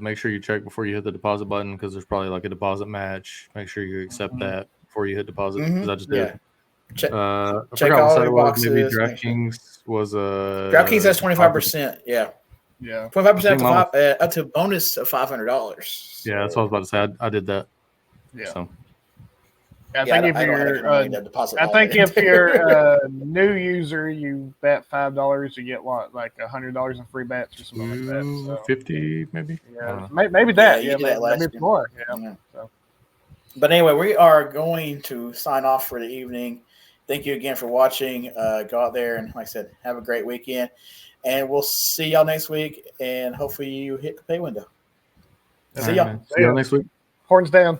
make sure you check before you hit the deposit button because there's probably like a deposit match. Make sure you accept that before you hit deposit because I just did. Check I check forgot what all site your it was. boxes. Maybe DraftKings was DraftKings has 25%. Yeah, 25% up to bonus of $500. Yeah, that's what I was about to say. I did that. Yeah. So. I think if you're a new user, you bet $5, you get what, like $100 in free bets or something like that. So. 50 maybe. Yeah, maybe that. Yeah, maybe it's more. Yeah. So. But anyway, we are going to sign off for the evening. Thank you again for watching. Go out there and, like I said, have a great weekend. And we'll see y'all next week. And hopefully you hit the pay window. See y'all. See y'all next week. Horns down.